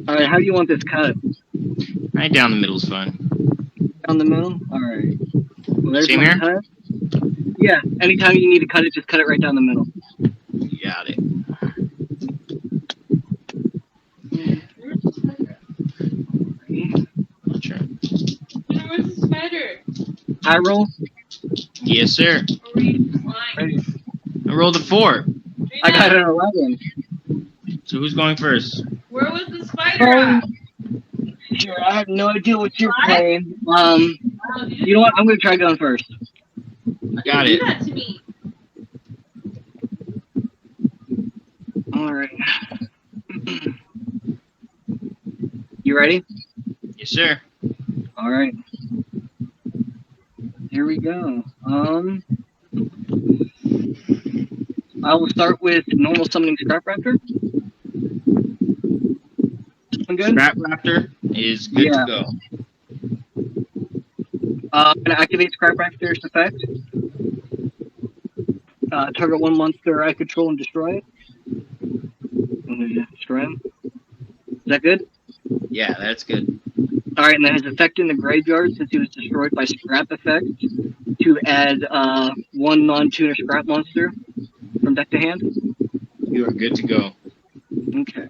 Alright, how do you want this cut? Right down the middle's fine. Down the middle? Alright. Well, there's Same my here? cut. Yeah, anytime you need to cut it, just cut it right down the middle. Got it. I'll try. Where's the spider? High roll? Yes, sir. Or are you flying? Ready. I rolled a 4. I got an 11. So who's going first? Where was the spider at? Sure, I have no idea what you're What? playing. Oh, You know what? I'm gonna try going first. Got do it. that to me. Alright. You ready? Yes, sir. Alright. Here we go. I will start with normal summoning Scrap Raptor. I'm good? Scrap Raptor is good Yeah. to go. I'm gonna activate Scrap Raptor's effect. Target one monster I control and destroy it. I'm gonna destroy him. Is that good? Yeah, that's good. Alright, and then his effect in the graveyard, since he was destroyed by Scrap Effect, to add one non-tuner Scrap monster from deck to hand. You are good to go. Okay.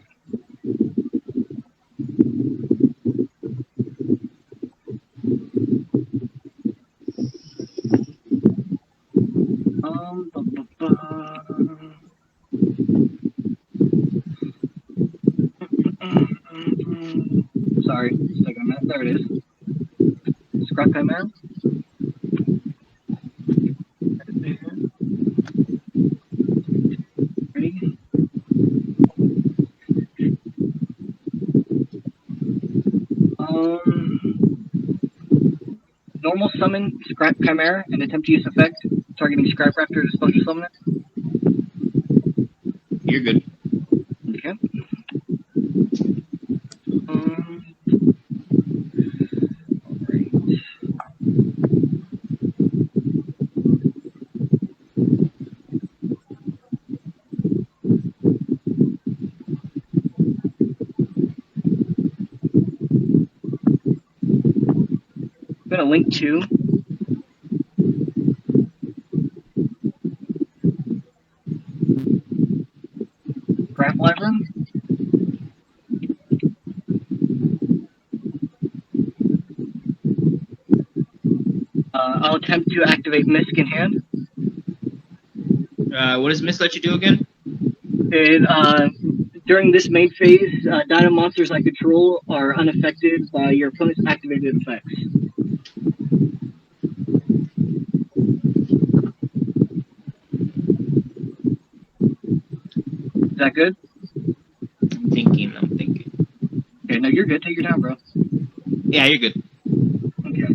Sorry, just a minute. There it is. Scrap Chimera. Ready? Normal summon Scrap Chimera and attempt to use effect, targeting Scrap Raptor to special summon it. You're good. Okay. I'm gonna link to Graph Library. I'll attempt to activate Misk in hand. What does Miss let you do again? During this main phase, Dino monsters I control are unaffected by your opponent's activated effects. Is that good? I'm thinking. Okay, no, you're good. Take your time, bro. Yeah, you're good. Okay.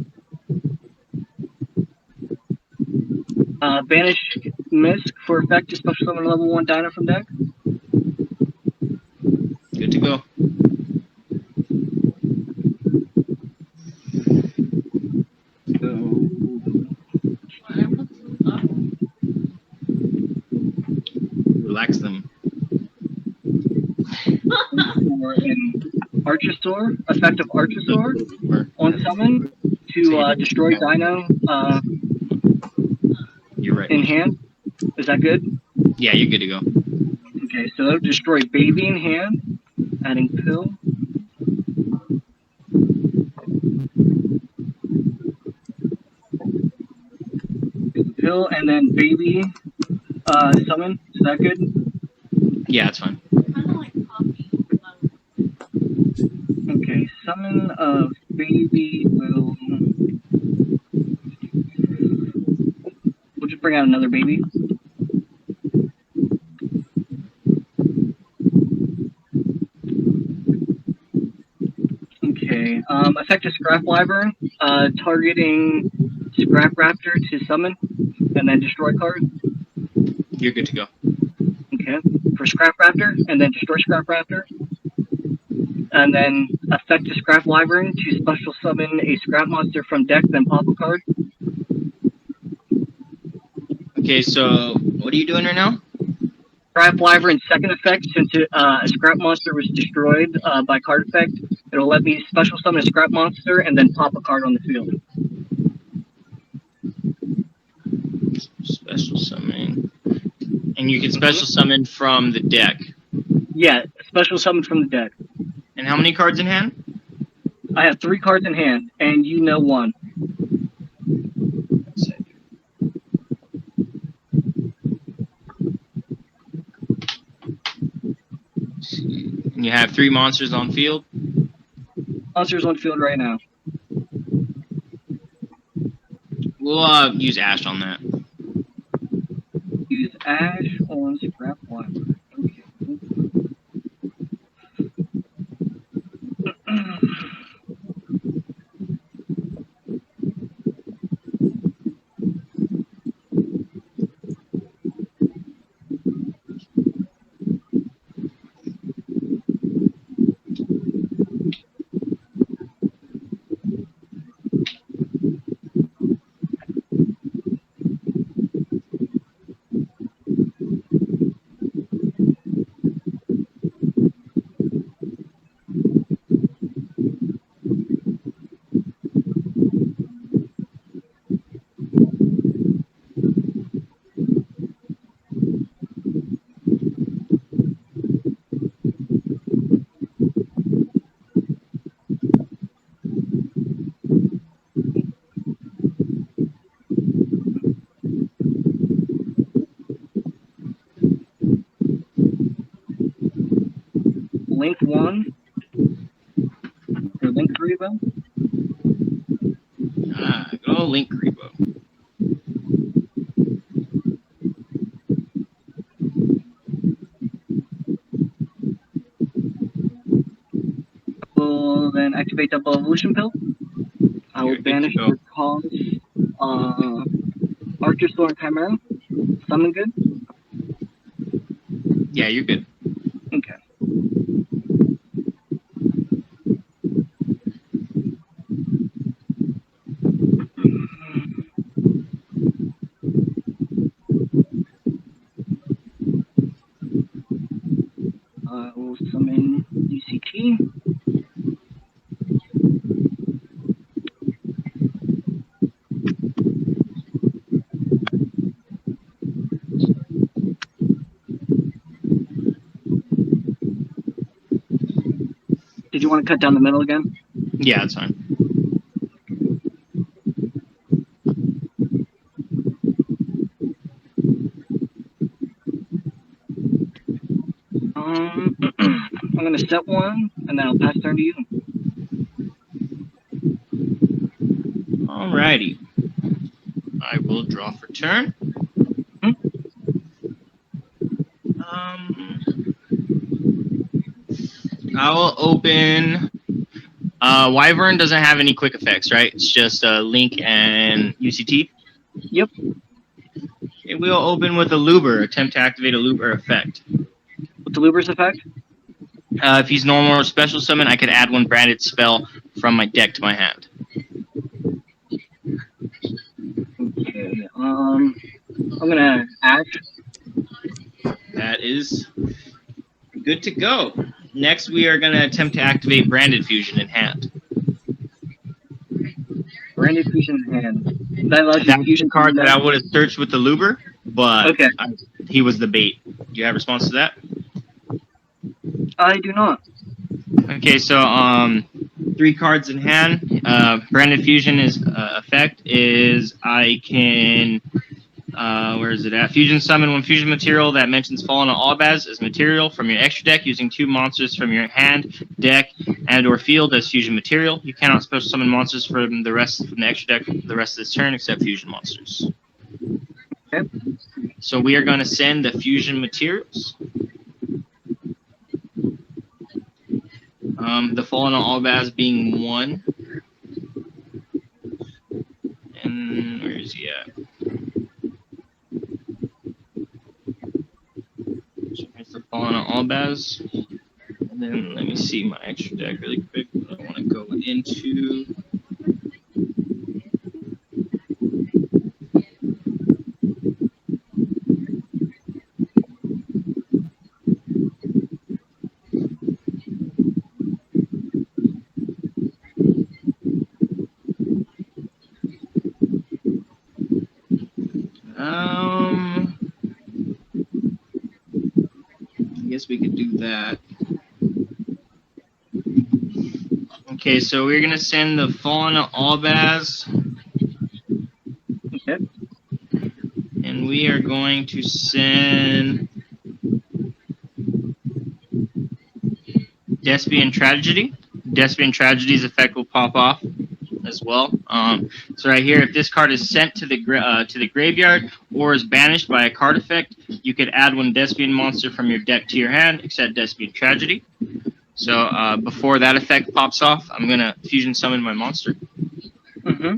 Banish Misk for effect to special summon level 1 Dino from deck. Good to go. Relax them. For an Archosaur, effect of Archosaur on summon to destroy Dino You're right. in hand. Is that good? Yeah, you're good to go. Okay, so it'll destroy Baby in hand, adding Pill. Pill and then Baby summon. Is that good? Yeah, it's fine. Kind of like coffee. Okay, summon of Baby will. We'll just bring out another Baby. Okay, effective Scrap Wyvern, targeting Scrap Raptor to summon, and then destroy card. You're good to go. Okay, for Scrap Raptor, and then destroy Scrap Raptor. And then effective Scrap Wyvern to special summon a Scrap monster from deck, then pop a card. Okay, so what are you doing right now? Scrap Wyvern's second effect, since a scrap monster was destroyed by card effect, it'll let me special summon a scrap monster and then pop a card on the field. Special summon. And you can special summon from the deck. Yeah, special summon from the deck. And how many cards in hand? I have 3 cards in hand, and you know 1. And you have 3 monsters on field. Monsters on field right now. We'll use Ash on that. Use Ash on Scrap Wyvern. Okay. Link 1 or Link Rebo. Go Link Rebo. Will then activate Double Evolution Pill. I will You're good to banish go. your cause. Archer Thorn Chimera. Summon good. Yeah, you're good. Okay. I will summon UCT. Did you want to cut down the middle again? Yeah, that's fine. I'm gonna set one, and then I'll pass turn to you. Alrighty. I will draw for turn. I will open. Wyvern doesn't have any quick effects, right? It's just Link and UCT. Yep. Okay, we'll open with a Luber. Attempt to activate a Luber effect. What's the Luber's effect? If he's normal or special summon, I could add 1 branded spell from my deck to my hand. Okay. I'm gonna Ash. That is good to go. Next, we are going to attempt to activate Branded Fusion in hand. Branded Fusion in hand. That allows you That's to fusion the card that I would have searched with the Luber, but Okay. He was the bait. Do you have a response to that? I do not. Okay, so 3 cards in hand. Branded Fusion is effect is I can where is it at? Fusion summon 1 fusion material that mentions Fallen on Albaz as material from your extra deck using 2 monsters from your hand, deck, and/or field as fusion material. You cannot special summon monsters from the extra deck the rest of this turn except fusion monsters. Okay. So we are going to send the fusion materials. The Fallen on Albaz being 1. And where is he at? So here's the Fallen on Albaz. And then let me see my extra deck really quick. I want to go into. I guess we could do that. Okay, so we're gonna send the Fallen Albaz, Okay. and we are going to send Despian Tragedy. Despian Tragedy's effect will pop off as well. So right here, if this card is sent to the graveyard or is banished by a card effect, you could add one Despian monster from your deck to your hand, except Despian Tragedy. So before that effect pops off, I'm gonna fusion summon my monster. Mm-hmm.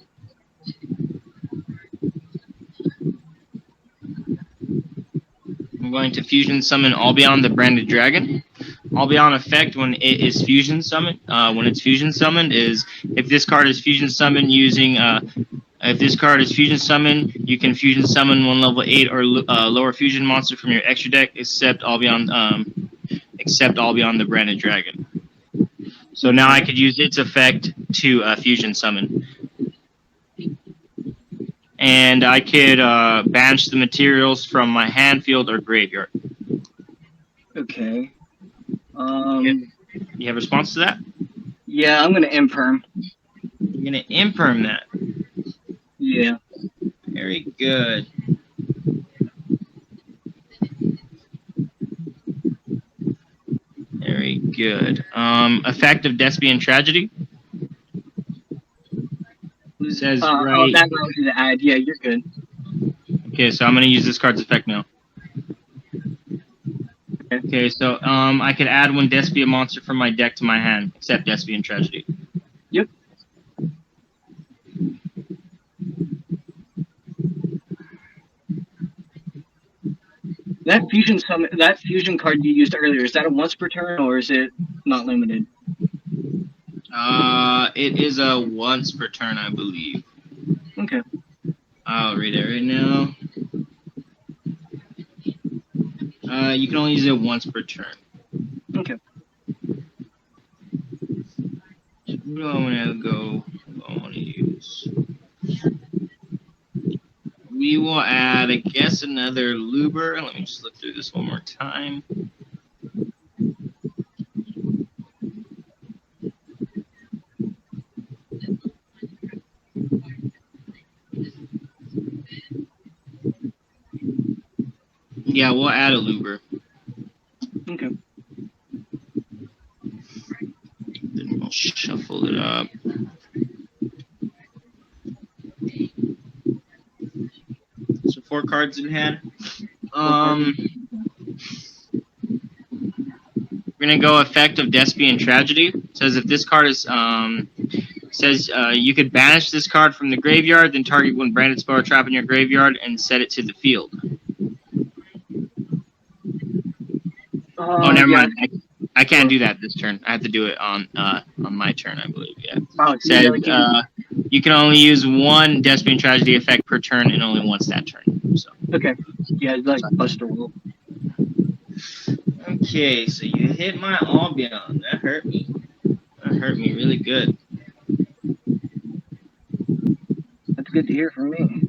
I'm going to fusion summon Albion the Branded Dragon. Albion effect when it is fusion summoned. When it's fusion summoned is if this card is fusion summoned using if this card is fusion summoned, you can fusion summon one level 8 or lower fusion monster from your extra deck, except Albion the Branded Dragon. So now I could use its effect to fusion summon. And I could banish the materials from my hand, field, or graveyard. Okay. You have a response to that? Yeah, I'm gonna imperm. You're going to imperm that. Yeah. Very good. Very good. Effect of Despian Tragedy. It says Oh, right. that allows you to add. Yeah, you're good. Okay, so I'm going to use this card's effect now. Okay, so I could add one Despian monster from my deck to my hand, except Despian Tragedy. Yep. That fusion card you used earlier, is that a once per turn or is it not limited? It is a once per turn, I believe. Okay. I'll read it right now. You can only use it once per turn. Okay. Who do I want to go? Who do I want to use? We will add, I guess, another Luber. Let me just look through this one more time. Yeah, we'll add a Luber. Okay. Then we'll shuffle it up. So 4 cards in hand. We're gonna go effect of Despian Tragedy. It says if this card is you could banish this card from the graveyard, then target one branded spell or trap in your graveyard and set it to the field. Oh, never mind. I can't do that this turn. I have to do it on my turn, I believe. Yeah. Oh, Says you can only use one Despian Tragedy effect per turn and only once that turn. So. Okay. Yeah, it's like Buster Will. Okay, so you hit my Albion. That hurt me. That hurt me really good. That's good to hear from me.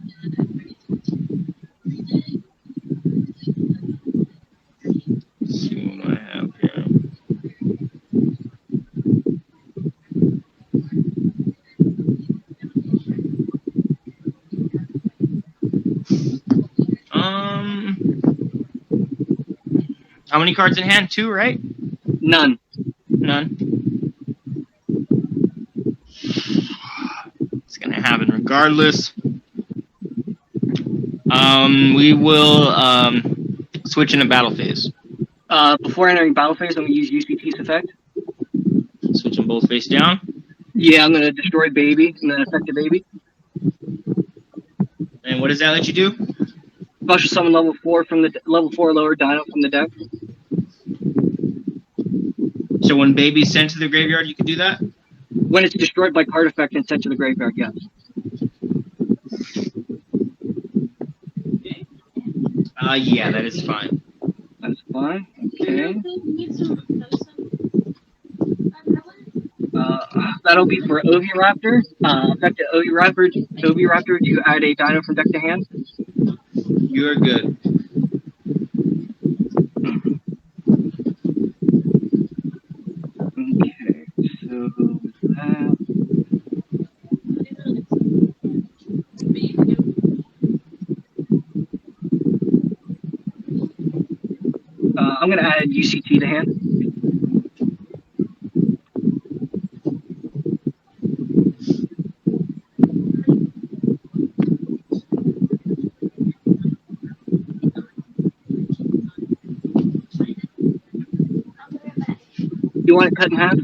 Let's see what I have here. How many cards in hand? 2, right? None. None. It's gonna happen regardless. We will switch into battle phase. Before entering battle phase, I'm gonna use UCT's effect. Switch them both face down. Yeah, I'm gonna destroy baby and then affect the baby. And what does that let you do? Special summon level 4 from the level 4 lower dino from the deck. So when baby's sent to the graveyard, you can do that? When it's destroyed by card effect and sent to the graveyard, yes. Yeah, that is fine. That's fine. Okay. That'll be for Oviraptor. Effect of Oviraptor, you add a dino from deck to hand. You're good. Okay, so that. I'm going to add UCT to hand. You want it cut in half?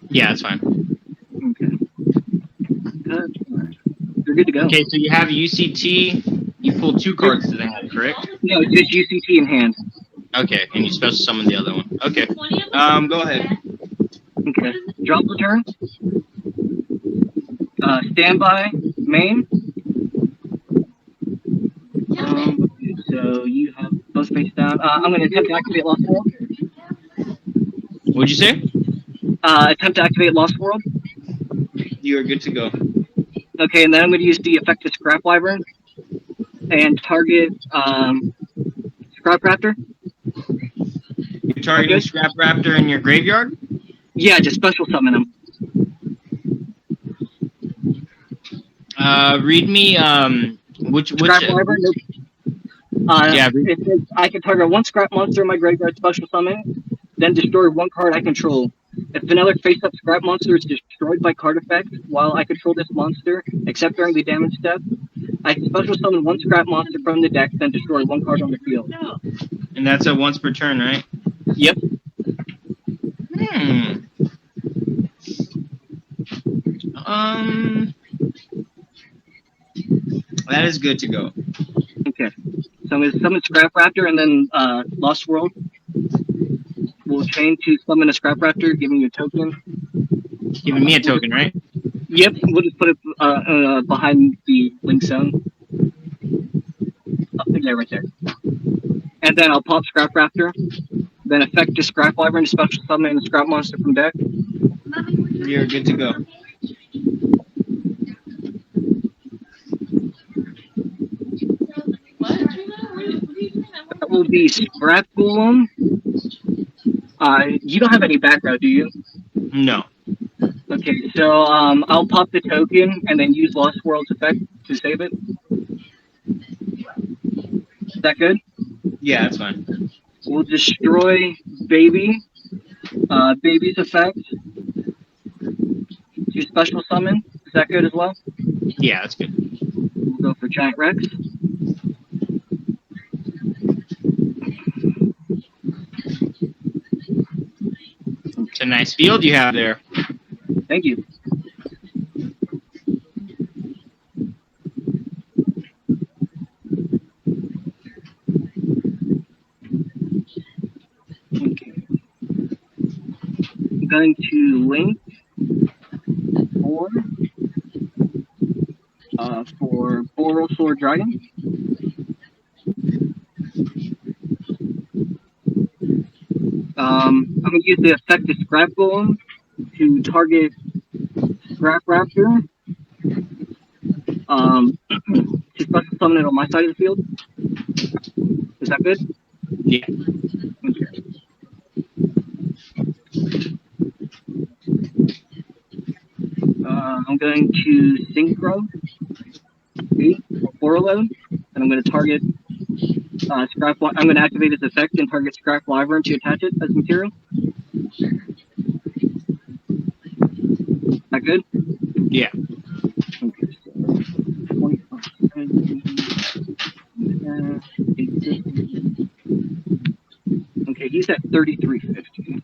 Yeah, that's fine. Okay. Cut. You're good to go. Okay, so you have UCT. You pull 2 cards to the hand, correct? No, just UCT in hand. Okay, and you special summon the other one. Okay. Go ahead. Okay. Drop return. Standby. Main. So you have both face down. I'm going to attempt to activate Lost World. What'd you say? Attempt to activate Lost World. You are good to go. Okay, and then I'm going to use the effective Scrap Wyvern and target Scrap Raptor. You're targeting Scrap Raptor in your graveyard? Yeah, just special summon him. Read me, which Scrap Wyvern? Nope. Yeah, It says I can target 1 scrap monster in my graveyard special summon, then destroy 1 card I control. If another face-up scrap monster is destroyed by card effect while I control this monster, except during the damage step, I can special summon 1 scrap monster from the deck, then destroy 1 card on the field. and that's a once per turn, right? Yep. That is good to go. Okay. So I'm going to summon Scrap Raptor and then Lost World. We'll chain to summon a Scrap Raptor, giving you a token. Giving me a token, right? Yep, we'll just put it behind the link zone. Oh, yeah, right there. And then I'll pop Scrap Raptor. Then effect to Scrap Wyvern to special summon a Scrap Monster from deck. You're good to go. That will be Scrap Golem. You don't have any background, do you? No. Okay, so I'll pop the token and then use Lost World's effect to save it. Is that good? Yeah, that's fine. We'll destroy Baby. Baby's effect to special summon. Is that good as well? Yeah, that's good. We'll go for Giant Rex. It's a nice field you have there. Thank you. Okay. I'm going to link for Boral Sword Dragon. I'm going to use the effect of Scrap Golem to target Scrap Raptor. To special summon it on my side of the field. Is that good? Yeah. Okay. I'm going to Synchro 8 for 4-11, and I'm going to target Scrap. I'm going to activate its effect and target Scrap Wyvern to attach it as material. Is that good? Yeah. Okay, so 25, 850. Okay, he's at 3350.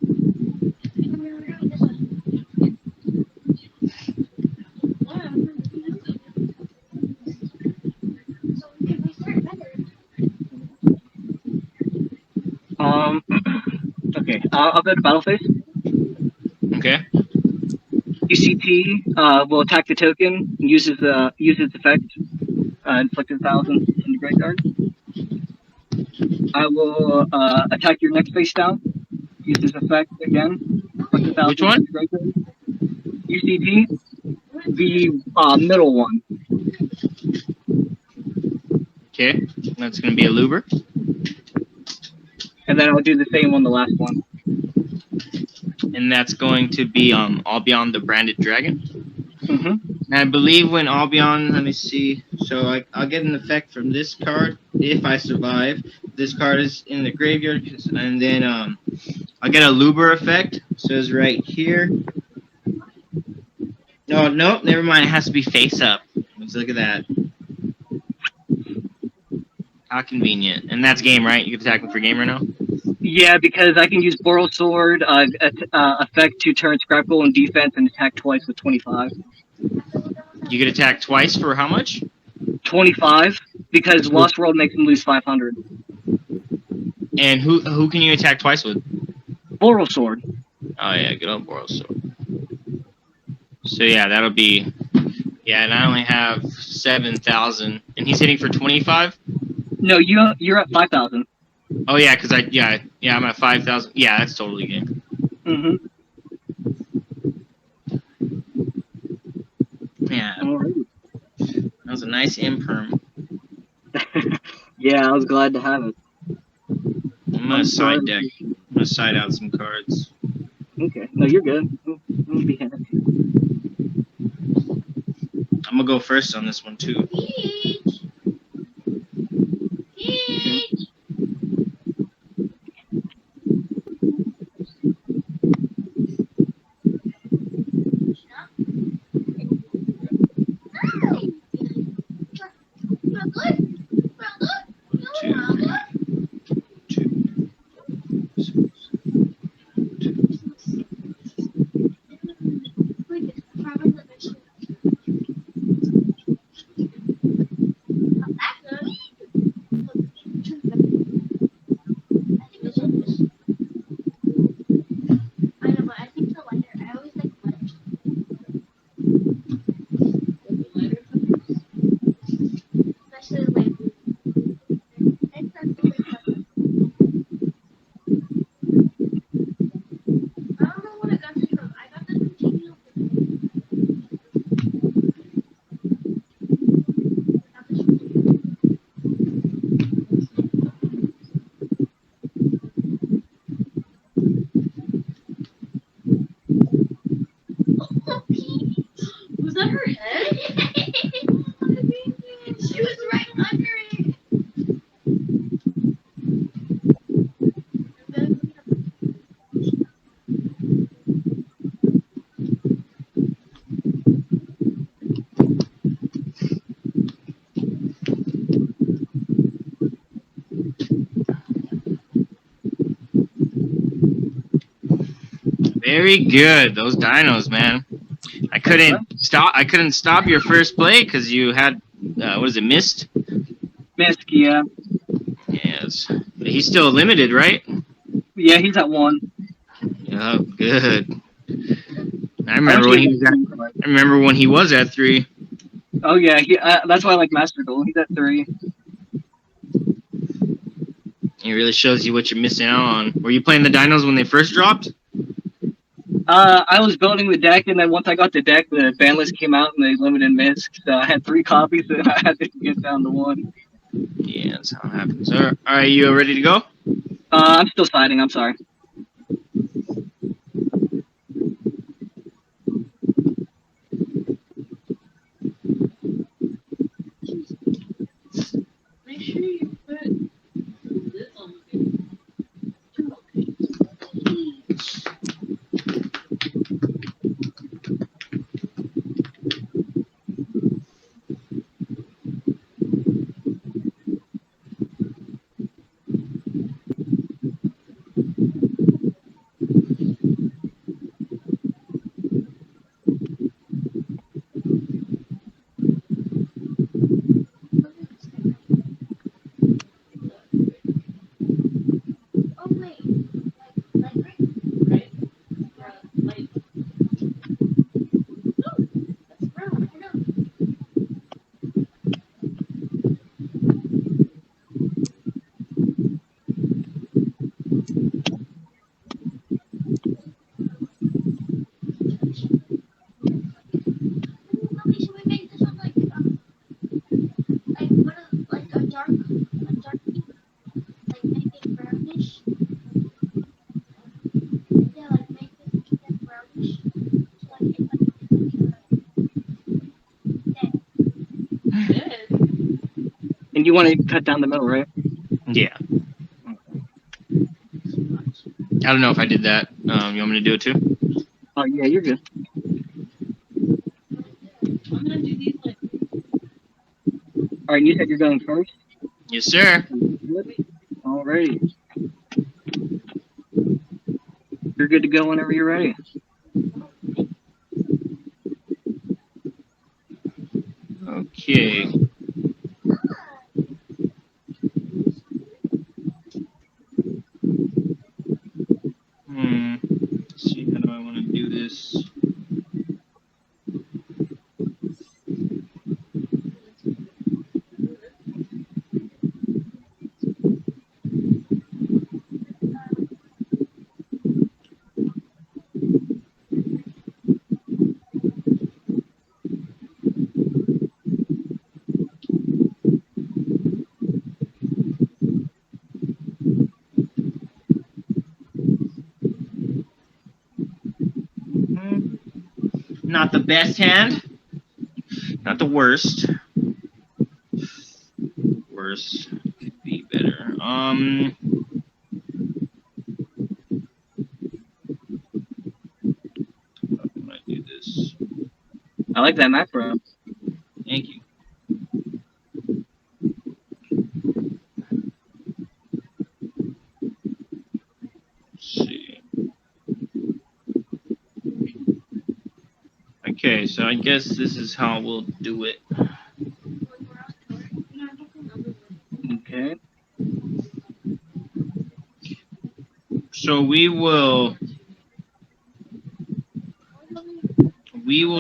Okay, I'll go to battle phase. Okay. UCT will attack the token, uses its effect, inflict 1,000 in the graveyard. I will attack your next face down, use his effect again, inflict 1,000. Which one? In the graveyard. UCT, the middle one. Okay. That's going to be a Luber. And then I'll do the same on the last one. And that's going to be Albion the Branded Dragon. Mm-hmm. And I believe when Albion, let me see. So I'll get an effect from this card if I survive. This card is in the graveyard, and then I'll get a Luber effect. It says right here. No, never mind. It has to be face up. Let's look at that. How convenient. And that's game, right? You can attack me for game right now? Yeah, because I can use Boral Sword effect 2 turn scrap goal and defense and attack twice with 25. You could attack twice for how much? 25, because Lost World makes him lose 500. And who can you attack twice with? Boral Sword. Oh yeah, good old Boral Sword. So yeah, that'll be... Yeah, and I only have 7,000. And he's hitting for 25? No, you're at 5,000. Oh yeah, because I'm at 5,000. Yeah, that's totally game. Mm-hmm. Yeah, Alright. that was a nice imperm. Yeah, I was glad to have it. I'm gonna side deck. I'm gonna side out some cards. Okay. No, you're good. I'll be happy. I'm gonna go first on this one too. Peach. Peach. Was that her head? She was right under it. Very good. Those dinos, man. I couldn't stop your first play because you had what is it, missed? Misk, yeah. Yes. But he's still limited, right? Yeah, he's at 1. Oh, good. I remember when he was at 3. Oh yeah, that's why I like Master Duel. He's at 3. It really shows you what you're missing out on. Were you playing the dinos when they first dropped? I was building the deck, and then once I got the deck, the ban list came out, and they limited Misk. So I had 3 copies, and I had to get down to 1. Yeah, that's how it happens. All right, you ready to go? I'm still siding. I'm sorry. Make sure you put this on the And you want to cut down the middle, right? Yeah. I don't know if I did that. You want me to do it too? Oh, yeah, you're good. I'm gonna do these like. All right, you said you're going first? Yes, sir. All right. You're good to go whenever you're ready. Okay. Let's see, how do I want to do this? Not the best hand. Not the worst. Worst could be better. How can I do this? I like that macro. Thank you. Let's see. Okay, so I guess this is how we'll do it. Okay. So we will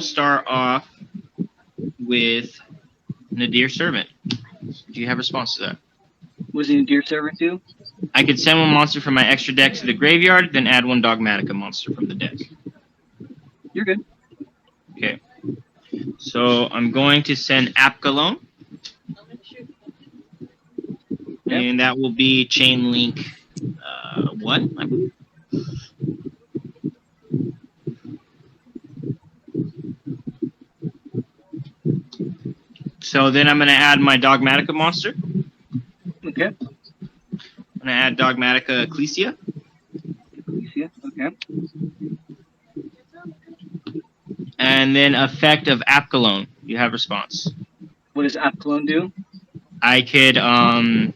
start off with Nadir Servant. Do you have a response to that? Was he a deer servant too? I could send one monster from my extra deck to the graveyard, then add one Dogmatica monster from the deck. You're good. Okay. So I'm going to send Apgalone, Yep. and that will be Chain Link 1, I believe. So then I'm going to add my Dogmatica monster. Okay. I'm going to add Dogmatica Ecclesia. Yeah. Okay. And then effect of Apgalone. You have response. What does App Clone do? I can,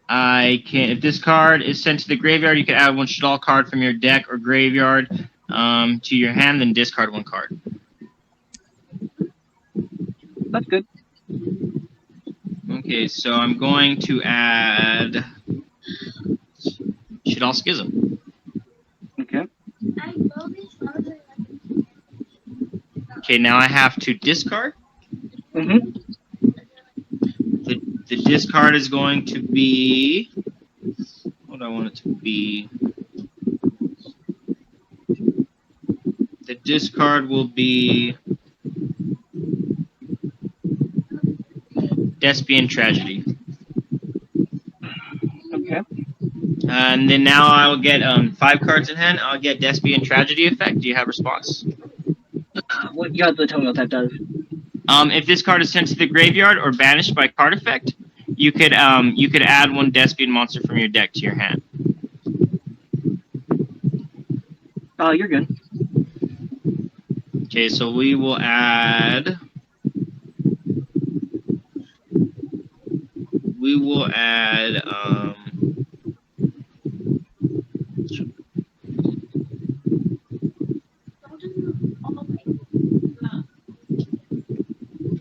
if this card is sent to the graveyard, you can add one Shadal card from your deck or graveyard to your hand, then discard one card. That's good. Okay, so I'm going to add Shadal Schism. Okay. Okay, now I have to discard. Mm-hmm. The discard is going to be, what do I want it to be? The discard will be Despian Tragedy. Okay. And then now I will get 5 cards in hand. I'll get Despian Tragedy effect. Do you have response? What you have to tell me what that does? If this card is sent to the graveyard or banished by card effect, you could add one Despian monster from your deck to your hand. Oh, you're good. Okay, so we will add.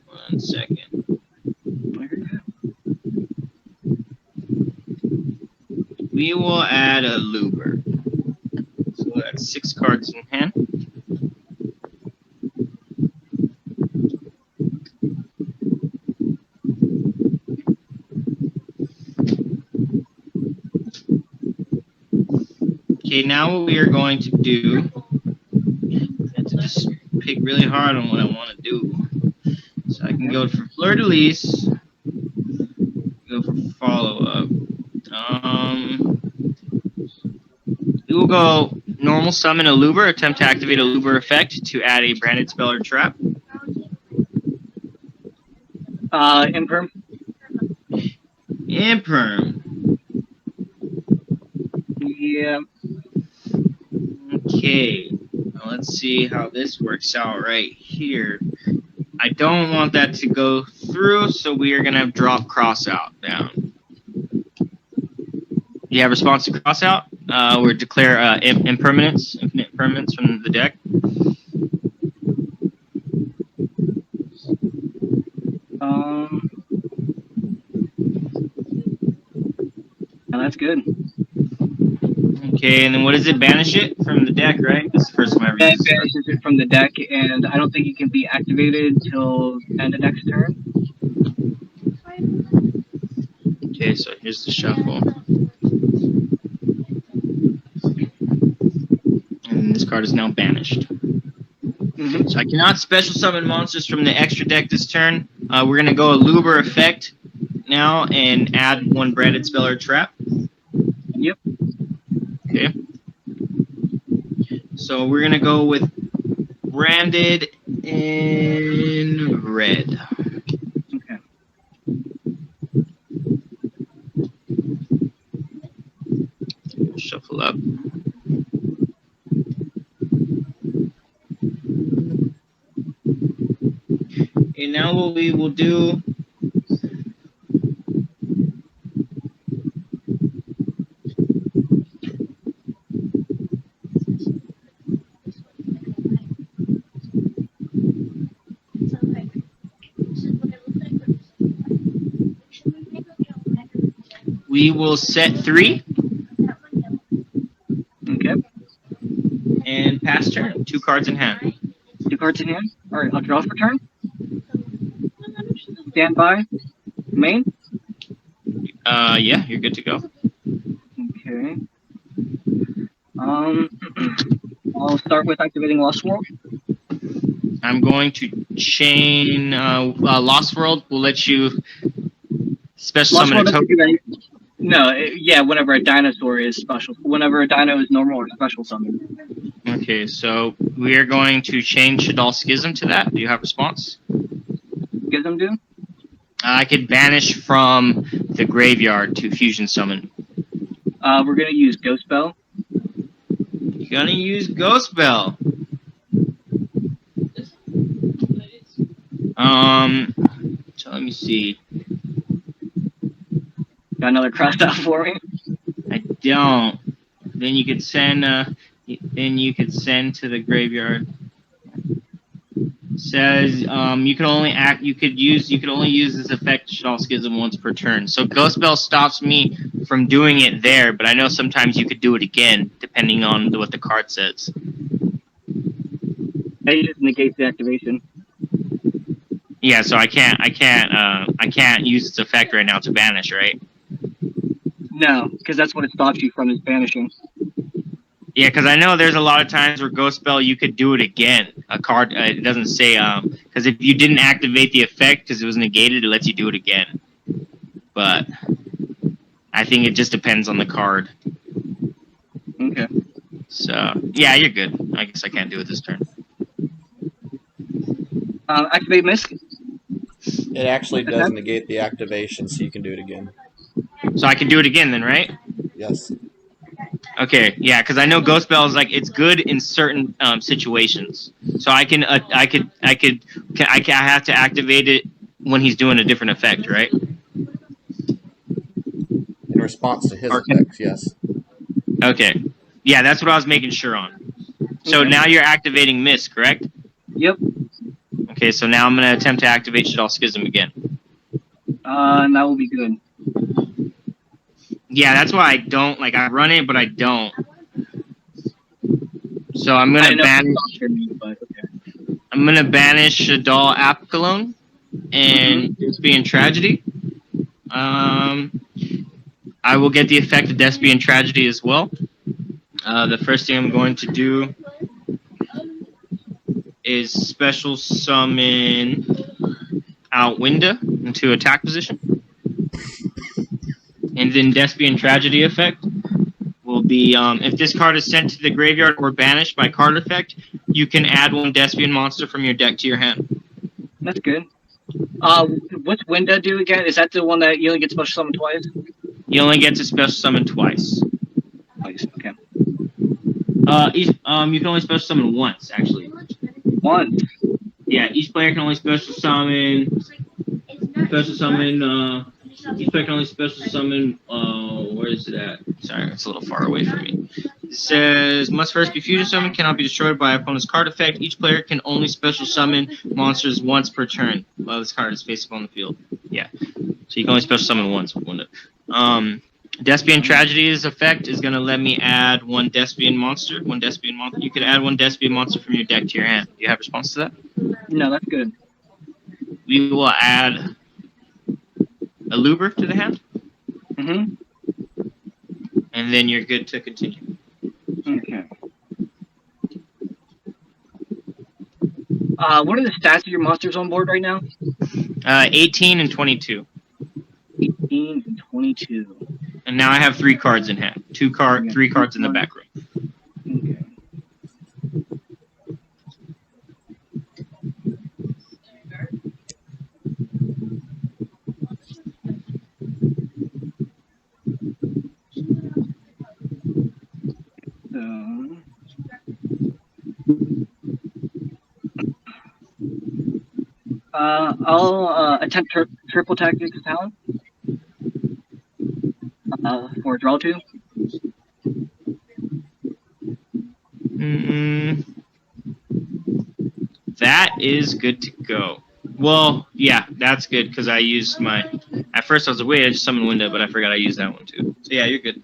One second. We will add a Luber. So that's 6 cards in hand. Okay, now what we are going to do, I have to just pick really hard on what I want to do. So I can go for Fleur de Lis, go for follow-up. We will go normal summon a Luber, attempt to activate a Luber effect to add a branded spell or trap. Imperm. Imperm. Yeah. Okay. Now let's see how this works out right here. I don't want that to go through, so we are going to drop cross out down. You have response to cross out? We're declare impermanence, infinite impermanence from the deck. Now that's good. Okay, and then what is it? Banish it from the deck, right? This is the first time I read That this. banishes it from the deck, and I don't think it can be activated till end of next turn. Okay, so here's the shuffle. And this card is now banished. Mm-hmm. So I cannot special summon monsters from the extra deck this turn. We're going to go a Luber effect now and add one branded spell or trap. Yep. Okay. So we're going to go with branded in red. Okay. Shuffle up. And now what we will do we will set 3 Okay. and pass turn. 2 cards in hand. 2 cards in hand. All right. I'll draw for turn. Stand by. Main. Yeah, you're good to go. Okay. I'll start with activating Lost World. I'm going to chain Lost World. We'll let you special Lost summon World a doesn't token. do any. No, yeah, whenever a dinosaur is special. Whenever a dino is normal or special summon. Okay, so we are going to change Shadal Schism to that. Do you have response? Schism do? I could banish from the graveyard to fusion summon. We're gonna use Ghost Bell. You're gonna use Ghost Bell. So let me see. Got another crossed out for me? I don't. Then you could send. Then you could send to the graveyard. Says you can only act. You could only use this effect Shadal Schism once per turn. So Ghost Bell stops me from doing it there, but I know sometimes you could do it again depending on what the card says. That just negates the activation. Yeah, so I can't use its effect right now to banish, right? No, because that's what it stops you from is banishing. Yeah, because I know there's a lot of times where Ghost Spell you could do it again. A card it doesn't say because if you didn't activate the effect because it was negated, it lets you do it again. But I think it just depends on the card. Okay. So yeah, you're good. I guess I can't do it this turn. Activate Mist. It actually does negate the activation, so you can do it again. So I can do it again then, right? Yes. Okay, yeah, because I know Ghost Bell is like it's good in certain situations. So I have to activate it when he's doing a different effect, right? In response to his effects, yes. Okay, yeah, that's what I was making sure on. So Okay. now you're activating Mist, correct? Yep. Okay, so now I'm gonna attempt to activate Shadal Schism again. And that will be good. Yeah, that's why I don't like. I run it, but I don't. So I'm gonna banish. But okay. I'm gonna banish Shadal Apkalone and Despian Tragedy. I will get the effect of Despian Tragedy as well. The first thing I'm going to do is special summon Outwinda into attack position. And then Despian Tragedy effect will be if this card is sent to the graveyard or banished by card effect, you can add one Despian monster from your deck to your hand. That's good. What's Winda do again? Is that the one that you only get special summon twice? You only get to special summon twice. Twice. Okay. You can only special summon once, actually. Once. Yeah, each player can only special summon. Each player can only special summon. Where is it at? Sorry, it's a little far away from me. It says must first be fusion summoned, cannot be destroyed by opponent's card effect. Each player can only special summon monsters once per turn while this card is face up on the field. Yeah, so you can only special summon once. Despian Tragedy's effect is going to let me add one Despian monster. You can add one Despian monster from your deck to your hand. Do you have a response to that? No, that's good. We will add a Luber to the hand, Mm-hmm. and then you're good to continue. Okay. What are the stats of your monsters on board right now? 18 and 22. 18 and 22. And now I have 3 cards in hand. 3 cards in the back row. Okay. I'll attempt triple tactics talent for draw 2. That is good to go. Well, yeah, that's good because I used my. At first, I was like, wait, I just summoned Window, but I forgot I used that one too. So yeah, you're good.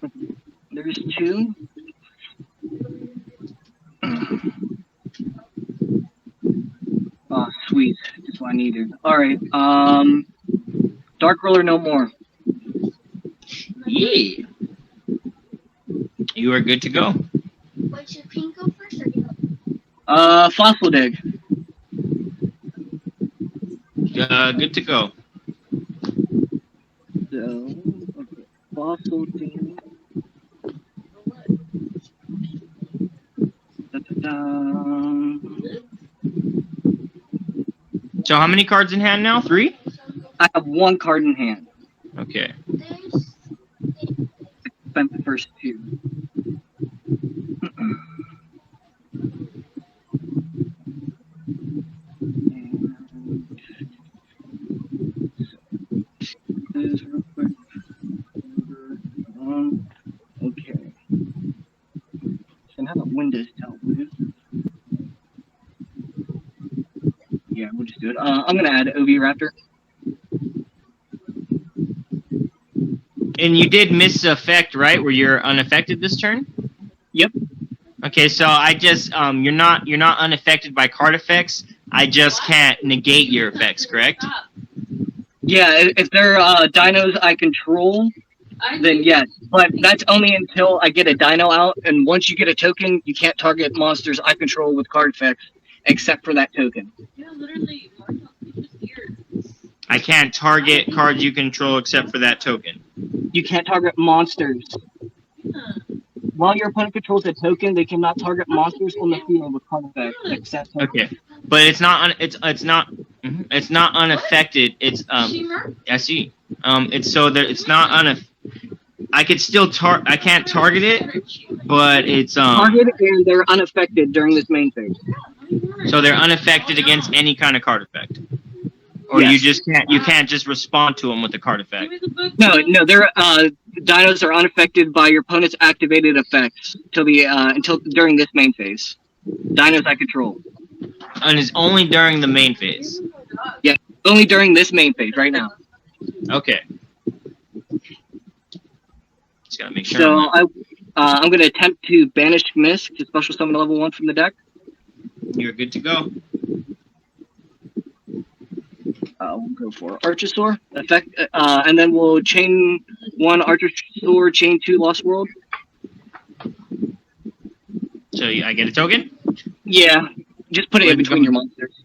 There's 2. Oh, sweet. That's what I needed. Alright, Dark Roller no more. Yeah. You are good to go. Wait, should Pink go first or you? Fossil Dig. Good to go. So, okay. Fossil Dig. So how many cards in hand now? 3? I have 1 card in hand. Okay. Spent the first 2. Okay. So now the Windows dealt with. Yeah, we'll just do it. I'm gonna add OB Raptor. And you did miss the effect, right? Where you're unaffected this turn? Yep. Okay, so I just you're not unaffected by card effects. I just can't negate your effects, correct? Yeah, if they're dinos I control, then yes. But that's only until I get a dino out, and once you get a token, you can't target monsters I control with card effects, except for that token. Yeah, literally. I can't target cards you control except for that token. You can't target monsters. While your opponent controls a token, they cannot target monsters on the field with card effects, except tokens. Okay, but it's not it's not unaffected. It's I see. It's so that it's not I could still I can't target it, but it's target and they're unaffected during this main phase. So they're unaffected against any kind of card effect. Or Yes. you can't just respond to them with the card effect. No, they're dinos are unaffected by your opponent's activated effects until during this main phase. Dinos I control. And it's only during the main phase. Yeah, only during this main phase right now. Okay. Just gotta make sure. So I'm gonna attempt to banish Misk to special summon a level 1 from the deck. You're good to go. We'll go for Archosaur effect, and then we'll chain 1 Archosaur, chain 2 Lost World. So I get a token? Yeah, just put it in between your monsters.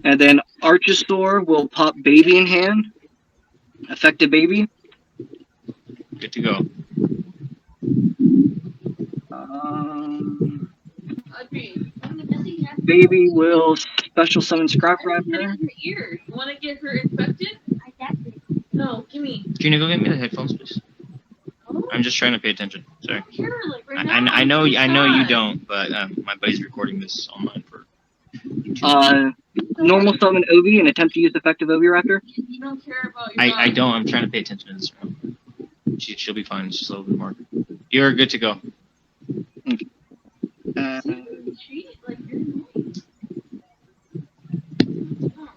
And then Archosaur will pop Baby in hand. Effective Baby. Good to go. Baby will special summon Scrap Why are you Raptor. hitting her ear? You want to get her infected? No, give me. Gina, go get me the headphones, please. Oh, I'm just trying to pay attention. Sorry. here, like right I, now. I know I'm so I know you sad. don't, but my buddy's recording this online for YouTube. Normal summon Ovi and attempt to use effective Ovi Raptor. You don't care about your I dog. don't. I'm trying to pay attention to this round. She'll be fine. Just a little bit more. You're good to go. She, like, you're annoying. Oh.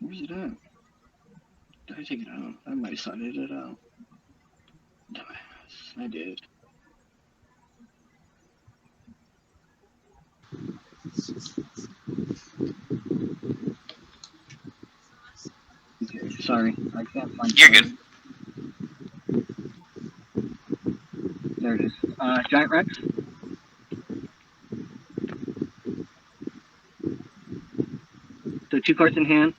Where's it at? Did I take it out? I might have cited it out. Dumbass. I did. Okay, sorry. I can't find You're it. good. There it is. Giant Rex. So 2 cards in hand.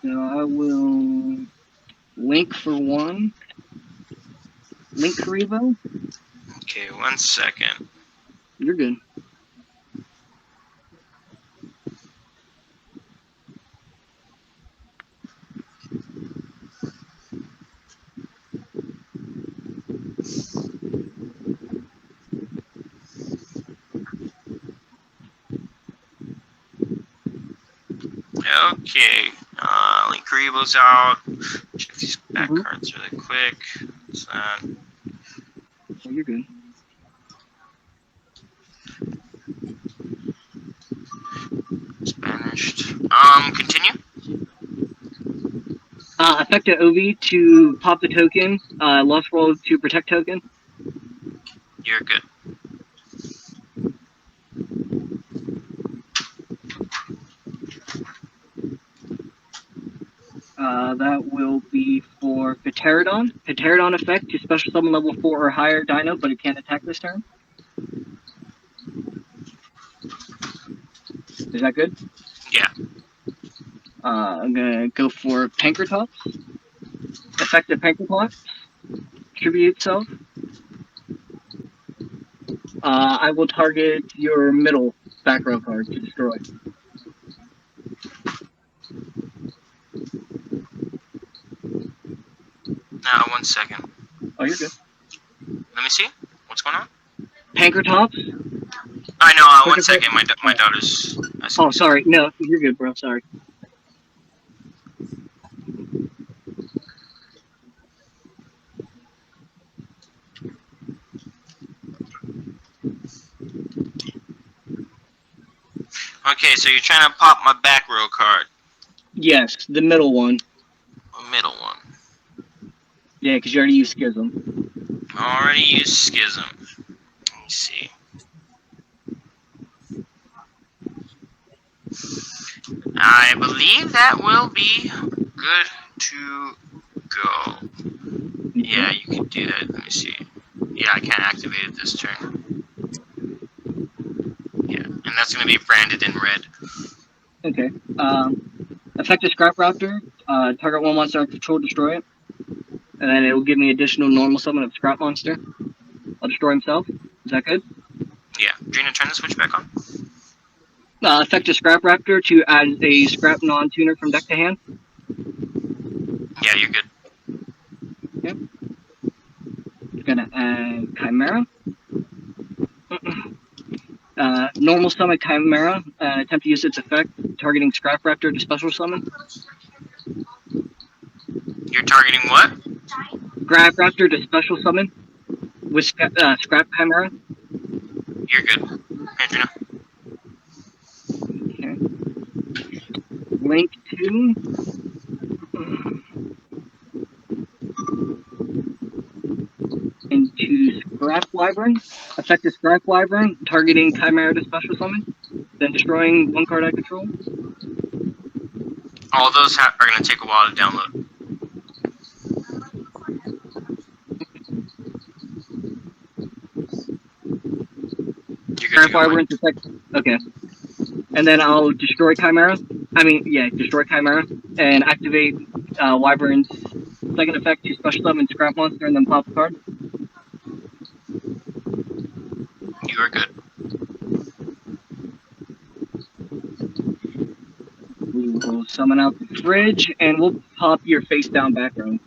So I will link for 1. Link Karibo. Okay, 1 second. You're good. Okay. Link Karibo's out. Check these back Mhm. cards really quick. What's that? Oh, you're good. It's banished. Continue. Effective OV to pop the token. Lost roll to protect token. You're good. That will be for Pterodon. Pterodon effect to special summon level 4 or higher dino, but it can't attack this turn. Is that good? Yeah. I'm gonna go for Pankratops. Effective Pankratops. Tribute itself. I will target your middle back row card to destroy. Now, 1 second. Oh, you're good. Let me see. What's going on? Pankratops. I know. Quick 1 second. effect. My daughter's. Oh, sorry. No, you're good, bro. Sorry. Okay, so you're trying to pop my back row card. Yes, the middle one. Middle one. Yeah, because you already used Schism. Already used Schism. Let me see. I believe that will be good to go. Yeah, you can do that. Let me see. Yeah, I can't activate it this turn. Yeah, and that's going to be branded in red. Okay. Effective Scrap Raptor. Target 1 monster I control, destroy it. And then it will give me additional normal summon of Scrap Monster. I'll destroy himself. Is that good? Yeah. Drina, turn the switch back on. Effective Scrap Raptor to add a Scrap non-tuner from deck to hand. Yeah, you're good. Yep. Gonna add Chimera. Normal summon Chimera. Attempt to use its effect, targeting Scrap Raptor to special summon. You're targeting what? Scrap Raptor to special summon with Scrap Chimera. You're good. Hey, Drina. Okay. Link to into Scrap Wyvern. Effective Scrap Wyvern, targeting Chimera to special summon, then destroying 1 card I control. All those are going to take a while to download. good to Craft go, Mike. Wyvern's effect. Okay. And then I'll destroy Chimera. Destroy Chimera and activate Wyvern's second effect to special summon Scrap Monster and then pop a card. You are good. We will summon out the fridge and we'll pop your face down background.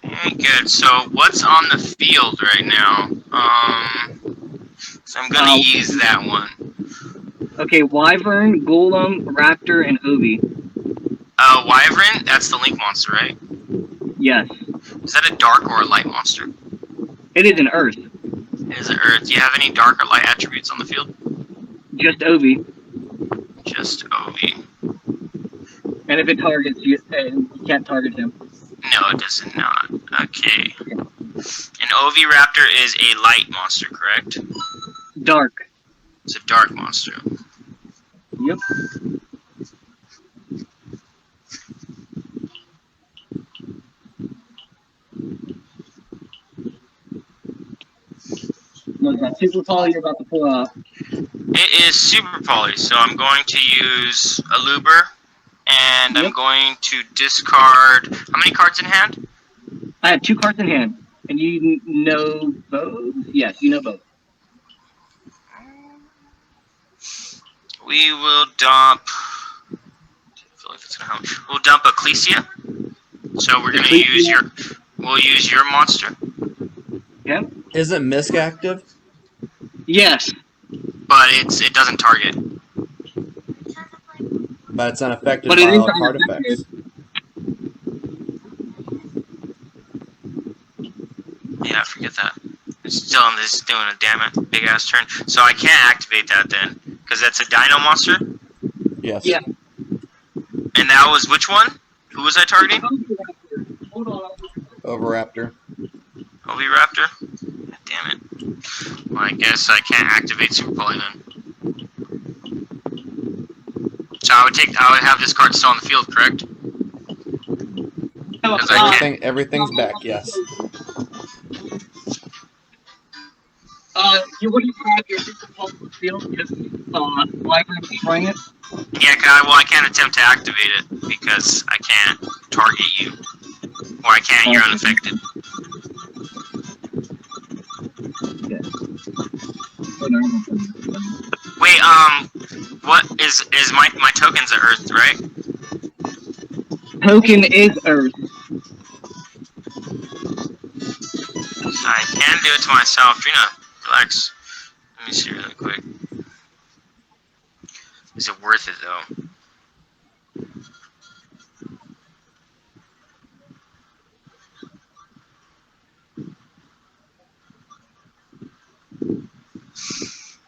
Very good. So what's on the field right now? So I'm gonna use that one. Okay, Wyvern, Golem, Raptor, and Ovi. Wyvern, that's the Link monster, right? Yes. Is that a dark or a light monster? It is an Earth. It is an Earth. Do you have any dark or light attributes on the field? Just Ovi. Just Ovi. And if it targets you, you can't target him. No, it does not. Okay. An Ovi Raptor is a light monster, correct? Dark. It's a dark monster. Yep. What's that super poly you're about to pull out? It is super poly, so I'm going to use a Luber, and I'm going to discard. How many cards in hand? I have 2 cards in hand, and you know both? Yes, you know both. We will dump. I feel like that's gonna help. We'll dump Ecclesia. So we're gonna use your. We'll use your monster. Yeah. Isn't Misk active? Yes. But it doesn't target. But it's unaffected But by it is all card effects. Yeah, forget that. It's still on this doing a big ass turn. So I can't activate that then, because that's a Dino monster. Yes. Yeah. And that was which one? Who was I targeting? Hold on. Oviraptor. Oviraptor? God damn it. Well, I guess I can't activate Super Poly then. So I would have this card still on the field, correct? Because I can't. Everything's back, yes. You wouldn't have your super poly on the field because Wyvern destroying it? Yeah, I can't attempt to activate it because I can't target you. Or I can't, you're unaffected. Wait, what is my token's at Earth, right? Token is Earth. I can do it to myself. Trina, relax. Let me see really quick. Is it worth it though?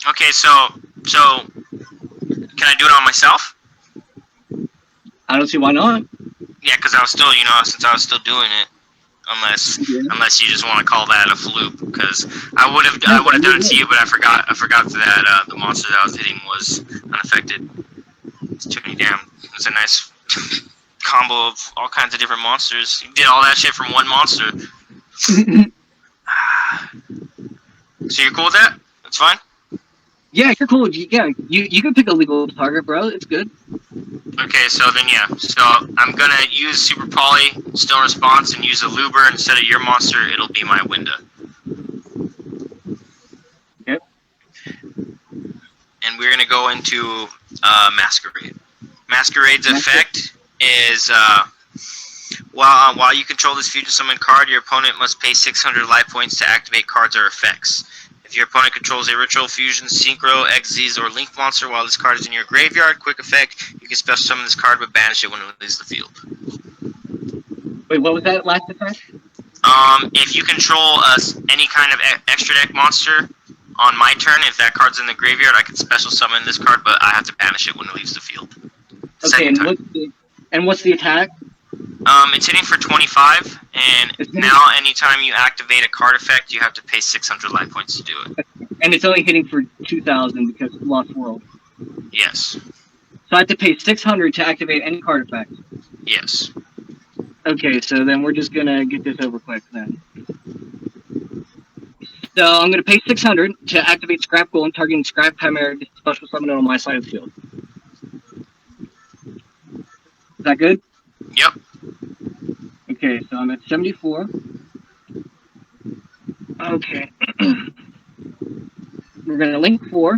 Okay, so can I do it on myself? I don't see why not. Yeah, because I was still, since I was still doing it, unless you just want to call that a fluke, because I would have done it to you, but I forgot that the monster that I was hitting was unaffected. It's too many damn. It's a nice combo of all kinds of different monsters. You did all that shit from one monster. So you're cool with that? That's fine? Yeah, you're cool. Yeah, you can pick a legal target, bro. It's good. Okay, so then yeah. So I'm gonna use Super Poly, still in response, and use a Luber instead of your monster. It'll be my window. Yep. And we're gonna go into Masquerade. Masquerade's effect is while you control this fusion summon card, your opponent must pay 600 life points to activate cards or effects. If your opponent controls a Ritual, Fusion, Synchro, Xyz, or Link monster while this card is in your graveyard, quick effect, you can special summon this card but banish it when it leaves the field. Wait, what was that last effect? If you control any kind of extra deck monster on my turn, if that card's in the graveyard, I can special summon this card, but I have to banish it when it leaves the field. Okay, and what's the attack? It's hitting for 25, and now anytime you activate a card effect, you have to pay 600 life points to do it. And it's only hitting for 2,000 because it's Lost World. Yes. So I have to pay 600 to activate any card effect. Yes. Okay, so then we're just gonna get this over quick then. So I'm going to pay 600 to activate Scrap Golem, targeting Scrap Chimera to special summon it on my side of the field. Is that good? Yep. Okay, so I'm at 74. Okay. We're going to link 4.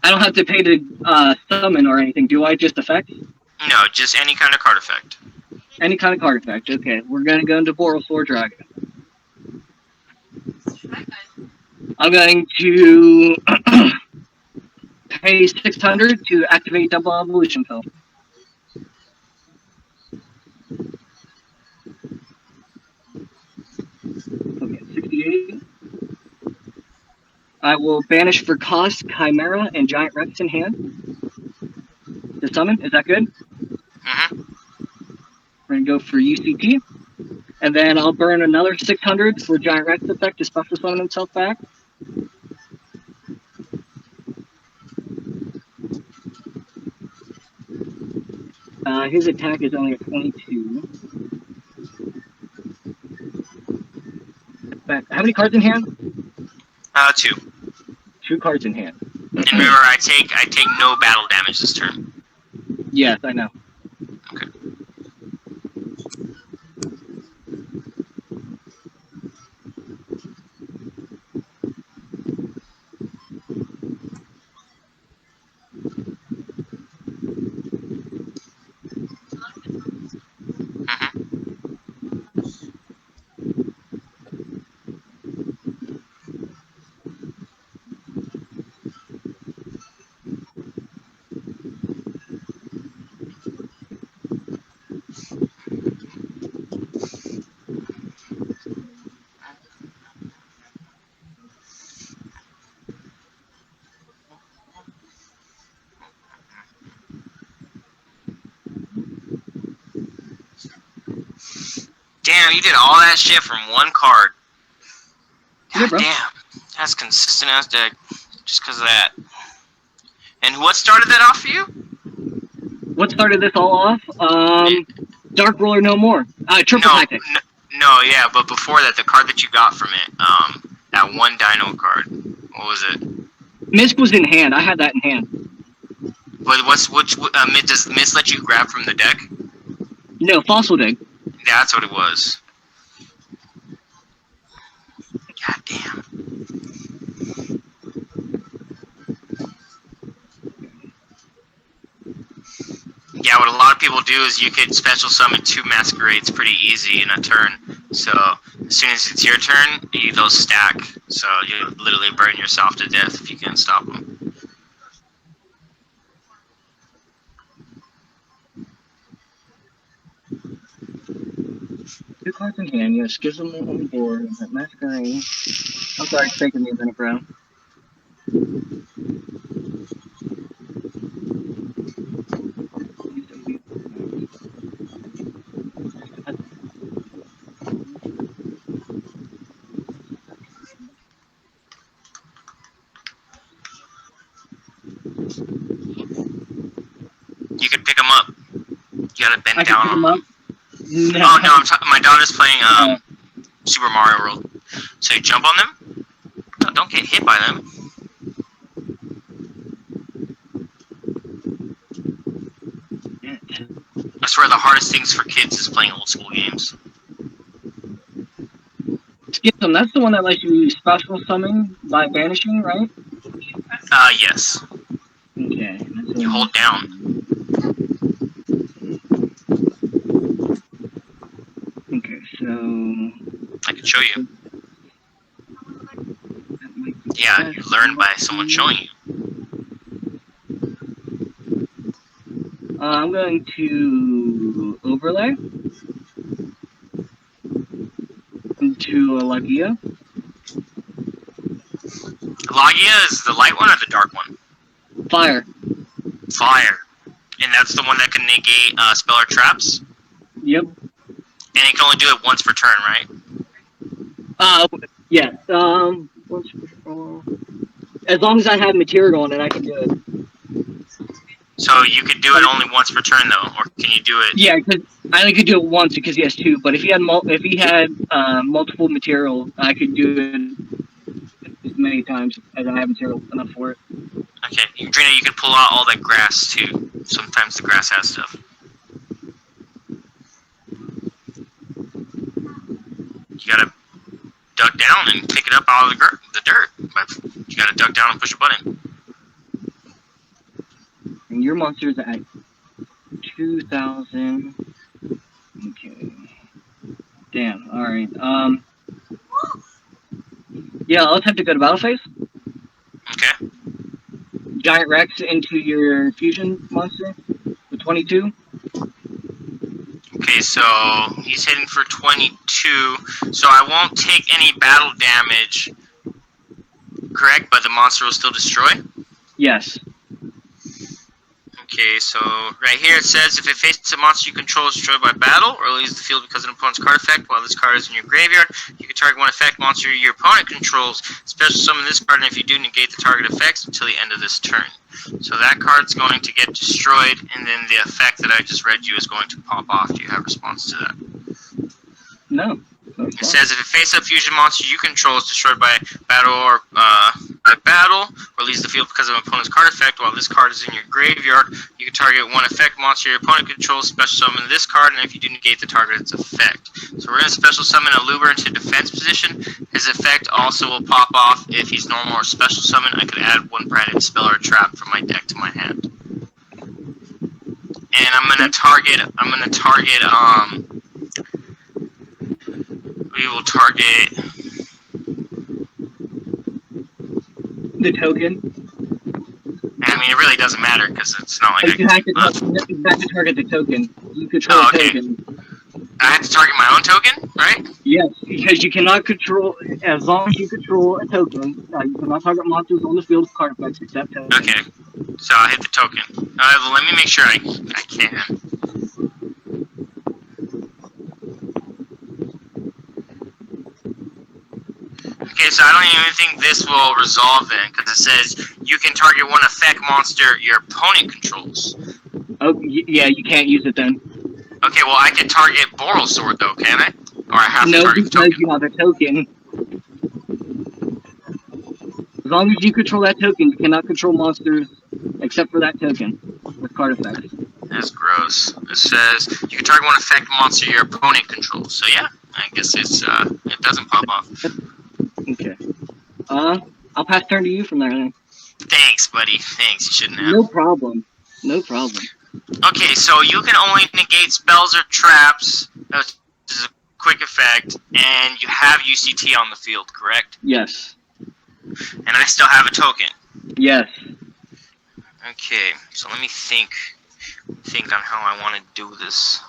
I don't have to pay to summon or anything, do I? Just effect? No, just any kind of card effect. Any kind of card effect. Okay, we're going to go into Borosaur Dragon. I'm going to pay 600 to activate Double Evolution Pill. Okay, 68. I will banish for cost Chimera and Giant Rex in hand to summon. Is that good? Mm-hmm. We're going to go for UCT. And then I'll burn another 600 for Giant Rex effect to special summon himself back. His attack is only a 22. But how many cards in hand? 2. 2 cards in hand. And remember, I take no battle damage this turn. Yes, I know. Okay. Damn, you did all that shit from one card. God damn. That's consistent as deck. Just because of that. And what started that off for you? What started this all off? Dark Roller No More. Triple Tactic. No, yeah, but before that, the card that you got from it, that one Dino card. What was it? Mist was in hand. I had that in hand. But does Mist let you grab from the deck? No, Fossil Dig. That's what it was. God damn. Yeah, what a lot of people do is you could special summon 2 Masquerades pretty easy in a turn. So as soon as it's your turn, they'll stack. So you literally burn yourself to death if you can't stop them. Two cards in hand, you have Schism on the board, that Masquerade. I'm sorry, it's taking me a minute, bro. You could pick them up. You gotta bend down on them. No. Oh no, my daughter's playing Super Mario World. So you jump on them. No, don't get hit by them. I swear the hardest things for kids is playing old school games. Schism, that's the one that lets you special summon by banishing, right? Yes. Okay. You hold down. Okay, so... I can show you. Yeah, you learn by someone showing you. I'm going to overlay into a Lagia. Lagia is the light one or the dark one? Fire. Fire. And that's the one that can negate spell or traps? Yep. And it can only do it once per turn, right? Yeah. Once per, as long as I have material on it, I can do it. So you could do it only once per turn, though, or can you do it? Yeah, because I only could do it once because he has two. But if he had multiple material, I could do it as many times as I have material enough for it. Okay, Drina, you can pull out all that grass too. Sometimes the grass has stuff. You gotta duck down and pick it up out of the dirt. You gotta duck down and push a button. And your monster's at 2,000. Okay. Damn. All right. Yeah, let's have to go to battle phase. Okay. Giant Rex into your fusion monster with 22. Okay, so he's hitting for 22. So I won't take any battle damage, correct? But the monster will still destroy? Yes. Okay, so right here it says if it faces a monster you control is destroyed by battle or leaves the field because of an opponent's card effect while this card is in your graveyard, you can target one effect monster your opponent controls, special summon this card, and if you do, negate the target effects until the end of this turn. So that card's going to get destroyed, and then the effect that I just read you is going to pop off. Do you have a response to that? No. It says if a face-up fusion monster you control is destroyed by battle or leaves the field because of an opponent's card effect while this card is in your graveyard, you can target one effect monster your opponent controls, special summon this card, and if you do, negate the target's effect. So we're going to special summon a Luber into defense position. His effect also will pop off if he's normal or special summon. I could add one branded spell or trap from my deck to my hand. And I'm going to target, we will target the token. I mean, it really doesn't matter because it's not like you have to target the token. You control the token. I have to target my own token, right? Yes, because you cannot control, as long as you control a token, you cannot target monsters on the field with card effects except tokens. Okay, so I'll hit the token. Let me make sure I can. Okay, so I don't even think this will resolve then, because it says you can target one effect monster your opponent controls. Oh, yeah, you can't use it then. Okay, well, I can target Boral Sword, though, can I? Or I have to target the token? No, because you have a token. As long as you control that token, you cannot control monsters except for that token with card effects. That's gross. It says you can target one effect monster your opponent controls. So yeah, I guess it doesn't pop off. Okay. I'll pass turn to you from there then. Thanks, buddy. Thanks. You shouldn't have. No problem. No problem. Okay, so you can only negate spells or traps. This is a quick effect, and you have UCT on the field, correct? Yes. And I still have a token. Yes. Okay, so let me think on how I want to do this.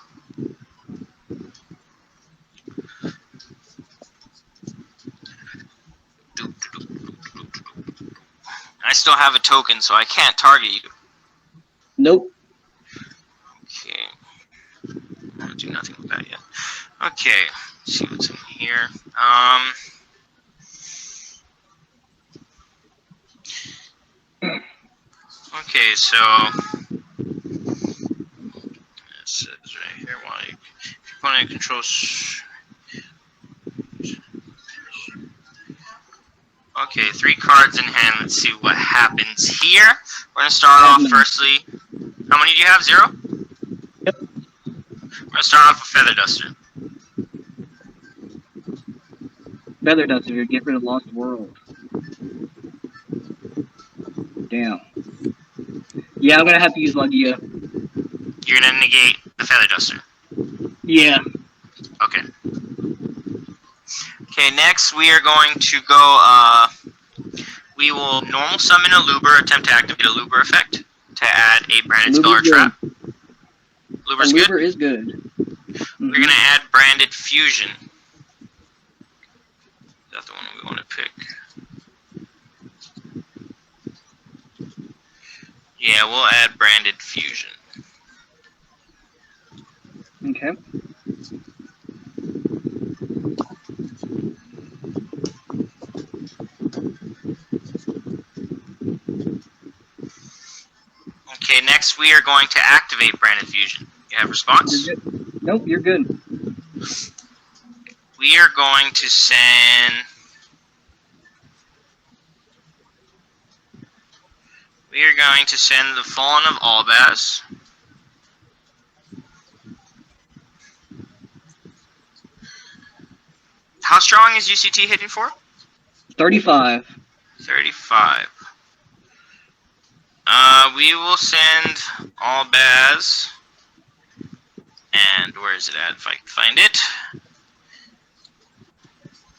I still have a token, so I can't target you. Nope. Okay. I'm gonna do nothing with that yet. Okay. Let's see what's in here. Okay, so it says right here, while your opponent controls. Okay, 3 cards in hand. Let's see what happens here. We're gonna start off firstly. How many do you have? 0? Yep. We're gonna start off with Feather Duster. Feather Duster, get rid of Lost World. Damn. Yeah, I'm gonna have to use Lugia. You're gonna negate the Feather Duster. Yeah. Okay. Okay, next we are going to go, we will normal summon a Luber, attempt to activate a Luber effect to add a branded spell or trap. Luber's good? Luber is good. We're going to add branded fusion. Is that the one we want to pick? Yeah, we'll add branded fusion. Okay. Okay, next next, we are going to activate Branded Fusion. You have response? You're good. Nope, you're good. We are going to send... We are going to send the Fallen of Albaz. How strong is UCT hitting for? 35. 35. We will send Albaz. And where is it at? If I can find it.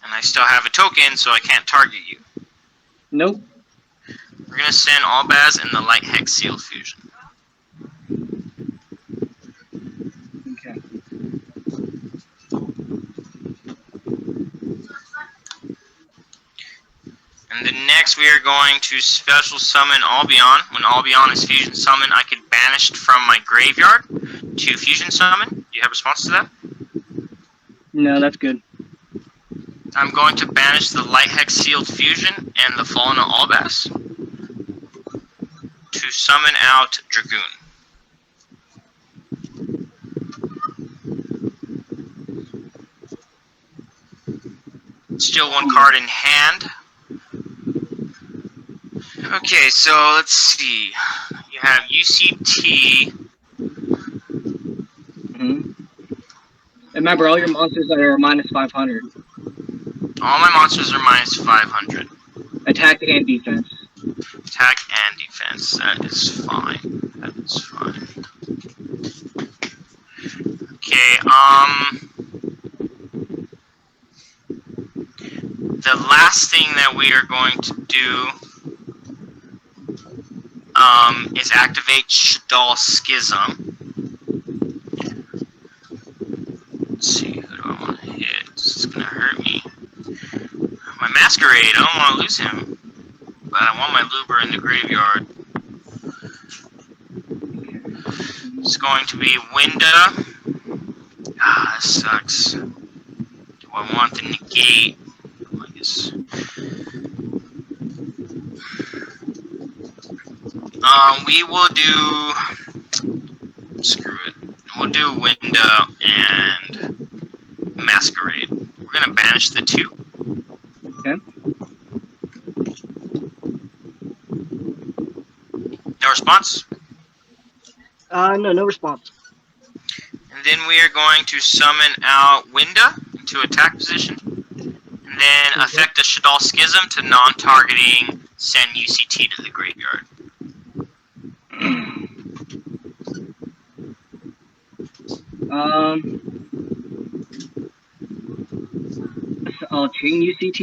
And I still have a token, so I can't target you. Nope. We're going to send Albaz and the Light Hex Sealed Fusion. Okay. And then next we are going to special summon Albion. When Albion is fusion summoned, I could banish from my graveyard to fusion summon. Do you have a response to that? No, that's good. I'm going to banish the Light Hex Sealed Fusion and the Fallen of Albaz to summon out Dragoon. Still one card in hand. Okay, so let's see. You have UCT. Mm-hmm. Remember, all your monsters are minus 500. All my monsters are minus 500. Attack and defense. Attack and defense. That is fine. That is fine. Okay, the last thing that we are going to do is activate Shadal Schism. Let's see, who do I want to hit? This is going to hurt me. My Masquerade, I don't want to lose him. But I want my Luber in the graveyard. It's going to be Winda. Ah, this sucks. Do I want the negate? I guess. We will do... Screw it. We'll do Winda and Masquerade. We're going to banish the 2. Okay. No response? No response. And then we are going to summon out Winda into attack position. And then affect the Shadal Schism to non-targeting, send UCT to the graveyard. I'll chain UCT.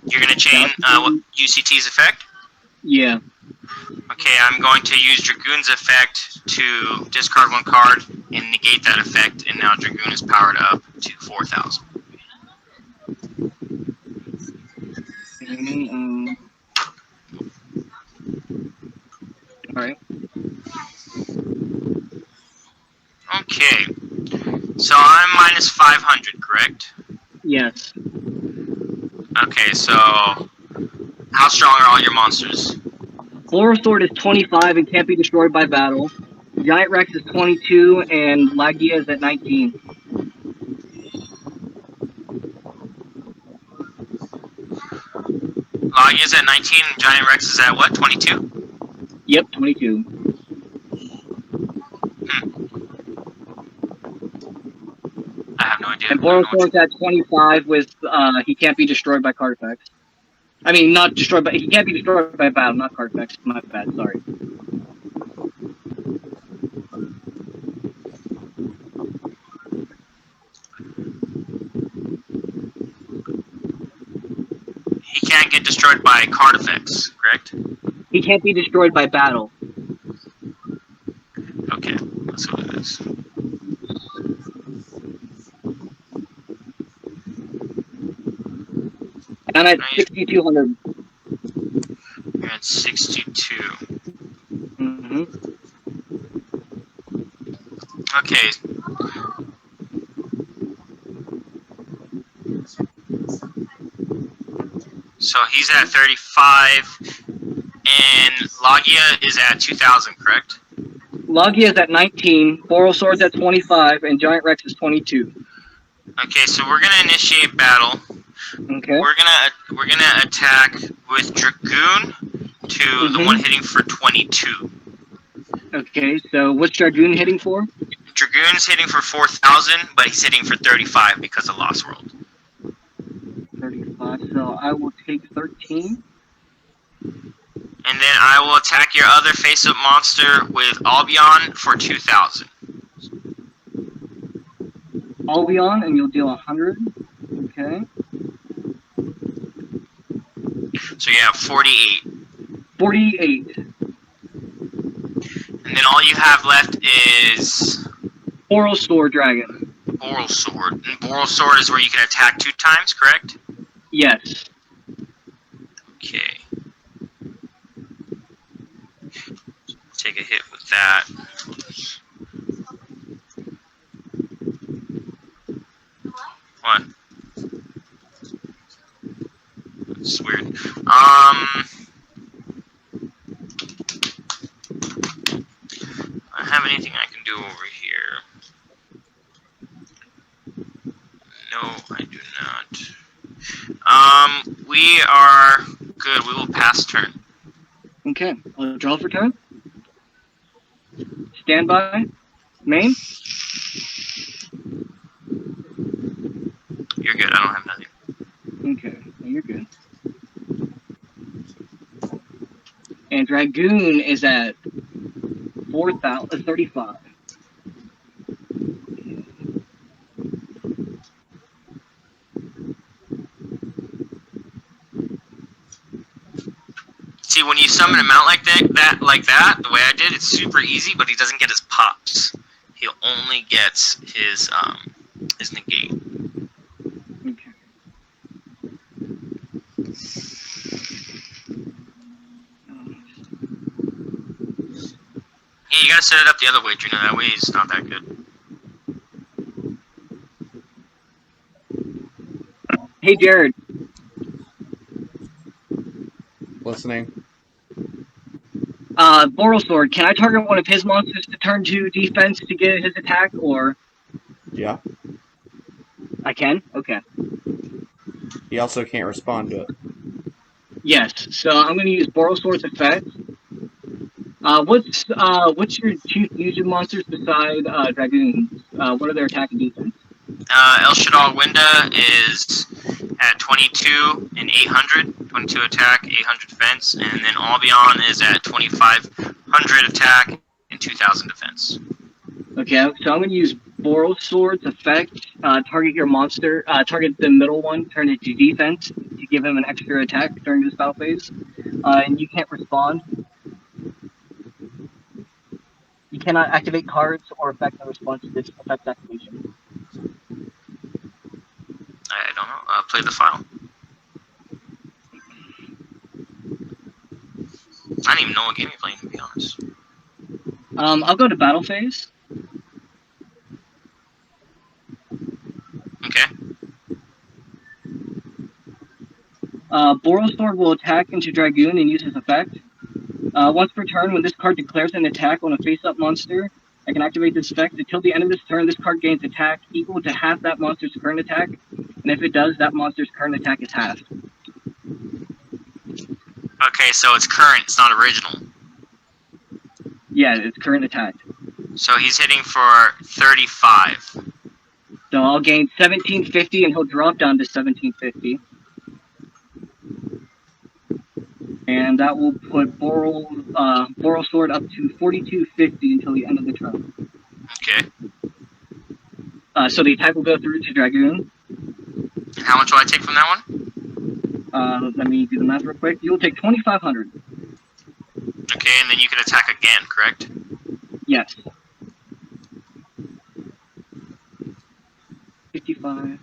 You're going to chain UCT's effect? Yeah. Okay, I'm going to use Dragoon's effect to discard 1 card and negate that effect, and now Dragoon is powered up to 4,000. Alright. Okay, so I'm minus 500, correct? Yes. Okay, so how strong are all your monsters? Floral Sword is 25 and can't be destroyed by battle. Giant Rex is 22 and Lagia is at 19. Lagia's at 19 and Giant Rex is at what, 22? Yep, 22. I have no idea. And Floral Sword's at 25 with he can't be destroyed by card effects. I mean, not destroyed, but he can't be destroyed by battle, not card effects. My bad, sorry. He can't get destroyed by card effects, correct? He can't be destroyed by battle. Okay, that's what it is. And I'm at 6,200. You're at 62. Mm-hmm. Okay. So he's at 35. And Logia is at 2,000, correct? Logia is at 19, Boral Sword's at 25, and Giant Rex is 22. Okay, so we're gonna initiate battle. Okay. We're gonna attack with Dragoon to the one hitting for 22. Okay, so what's Dragoon hitting for? Dragoon's hitting for 4,000, but he's hitting for 35 because of Lost World. 35, so I will take 13. And then I will attack your other face-up monster with Albion for 2,000. Albion, and you'll deal 100. Okay. So you have 48. 48. And then all you have left is Boral Sword Dragon. Boral Sword. And Boral Sword is where you can attack 2 times, correct? Yes. Okay. Take a hit with that. What? That's weird. I don't have anything I can do over here. No, I do not. We are good. We will pass turn. Okay, I'll draw for turn. Stand by. Main. You're good. I don't have nothing. Okay, you're good. And Dragoon is at 4,035. See, when you summon him out like that, the way I did, it's super easy, but he doesn't get his pops. He only gets his negate. Okay. Yeah, you gotta set it up the other way, Juno. That way it's not that good. Hey, Jared. Listening. Boral Sword, can I target one of his monsters to turn to defense to get his attack, or? Yeah. I can? Okay. He also can't respond to it. Yes, so I'm going to use Boral Sword's effect. What's your 2 fusion monsters beside Dragoons? What are their attack and defense? El Shaddai Winda is at 22 and 800. 22 attack, 800 defense. And then Albion is at 2,500 attack and 2,000 defense. Okay, so I'm going to use Boral Sword's effect. Target your monster, target the middle one, turn it to defense to give him an extra attack during this battle phase. And you can't respond. You cannot activate cards or effect in response to this effect activation. I don't know. Play the file. I don't even know what game you're playing, to be honest. I'll go to battle phase. Okay. Boral Sword will attack into Dragoon and use his effect. Once per turn, when this card declares an attack on a face-up monster, I can activate this effect. Until the end of this turn, this card gains attack equal to half that monster's current attack, and if it does, that monster's current attack is halved. Okay, so it's current. It's not original. Yeah, it's current attack. So he's hitting for 35. So I'll gain 1750, and he'll drop down to 1750. And that will put Boral Sword up to 4250 until the end of the turn. Okay. So the attack will go through to Dragoon. And how much will I take from that one? Let me do the math real quick. You'll take 2,500. Okay, and then you can attack again, correct? Yes. 55.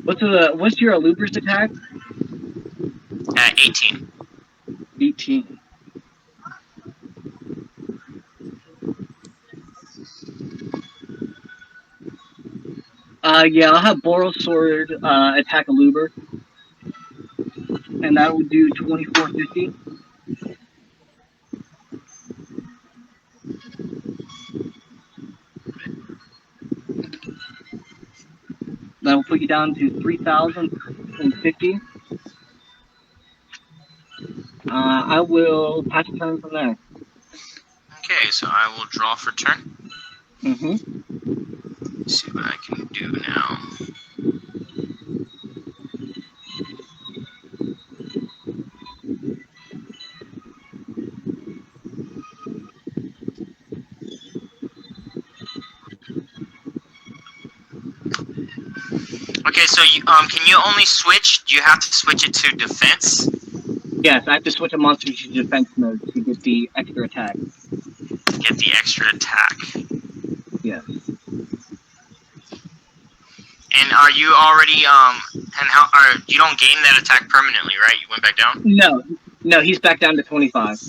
What's your Aluber's attack? 18. 18. Yeah, I'll have Boral Sword attack a Luber, and that will do 2450. That will put you down to 3050. I will pass the turn from there. Okay, so I will draw for turn. Mm-hmm. Let's see what I can do now. Okay, so can you only switch? Do you have to switch it to defense? Yes, I have to switch a monster to defense mode to get the extra attack. Get the extra attack. Yes. And are you already you don't gain that attack permanently, right? You went back down? No, he's back down to 25.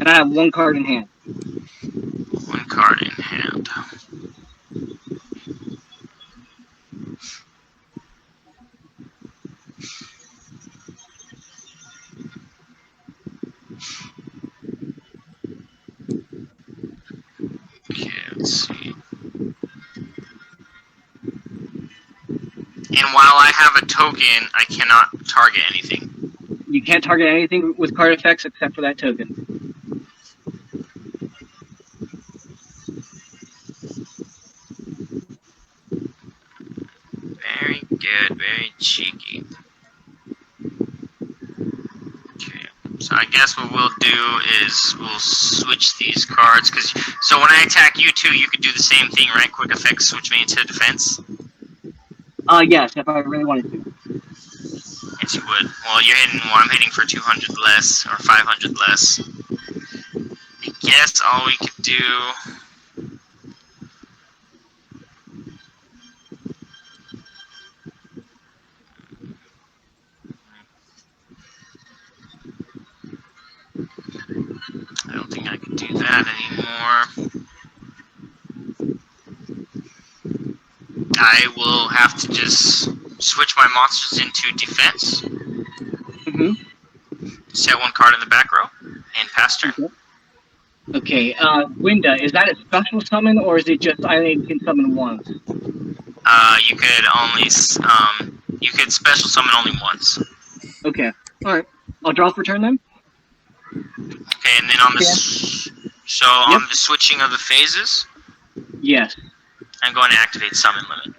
And I have one card in hand. One card in hand. Okay, let's see. And while I have a token, I cannot target anything. You can't target anything with card effects except for that token. Very good, very cheeky. Okay, so I guess what we'll do is we'll switch these cards, so when I attack you too, you could do the same thing, right? Quick effects, switch me into defense? Yes, if I really wanted to. Yes, you would. Well, I'm hitting for 200 less, or 500 less. I guess all we could do... I don't think I can do that anymore. I will have to just switch my monsters into defense. Mm-hmm. Set one card in the back row, and pass turn. Okay, Winda, is that a special summon, or is it just I only can summon once? You could only, you could special summon only once. Okay, alright. I'll draw for turn then? Okay, and then on the, on the switching of the phases, yes, I'm going to activate summon limit.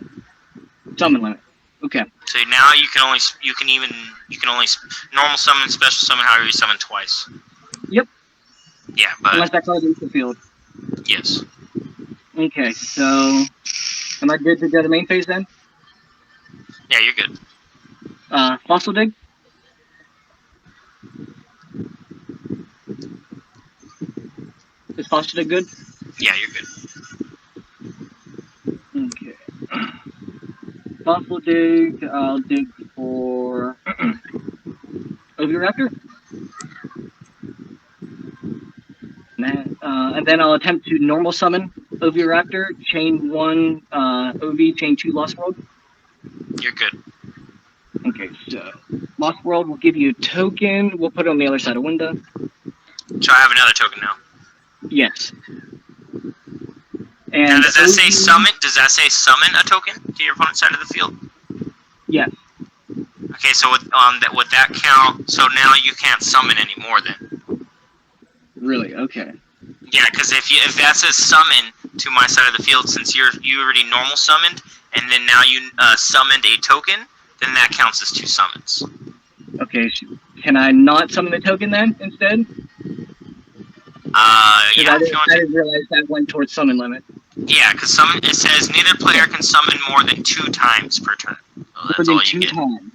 Summon limit. Okay. So now you can only normal summon, special summon, however you summon twice. Yep. Yeah, but unless that card leaves the field. yes. Okay, so am I good to go to main phase then? Yeah, you're good. Fossil dig? Is Fossil dig good? Yeah, you're good. Okay. Fossil dig, I'll dig for Oviraptor. And then I'll attempt to normal summon Oviraptor, chain 1 OV, chain 2 Lost World. You're good. Okay, so Lost World will give you a token. We'll put it on the other side of window. So I have another token now. Yes. And now, does that say summon? Does that say summon a token to your opponent's side of the field? Yes. Okay, so would that count? So now you can't summon anymore then. Really? Okay. Yeah, because if that says summon to my side of the field, since you already normal summoned, and then now you summoned a token, then that counts as 2 summons. Okay, can I not summon the token then instead? Yeah. I didn't realize that went towards summon limit. Yeah, because summon, it says neither player can summon more than 2 times per turn. So that's all you get. 2 times.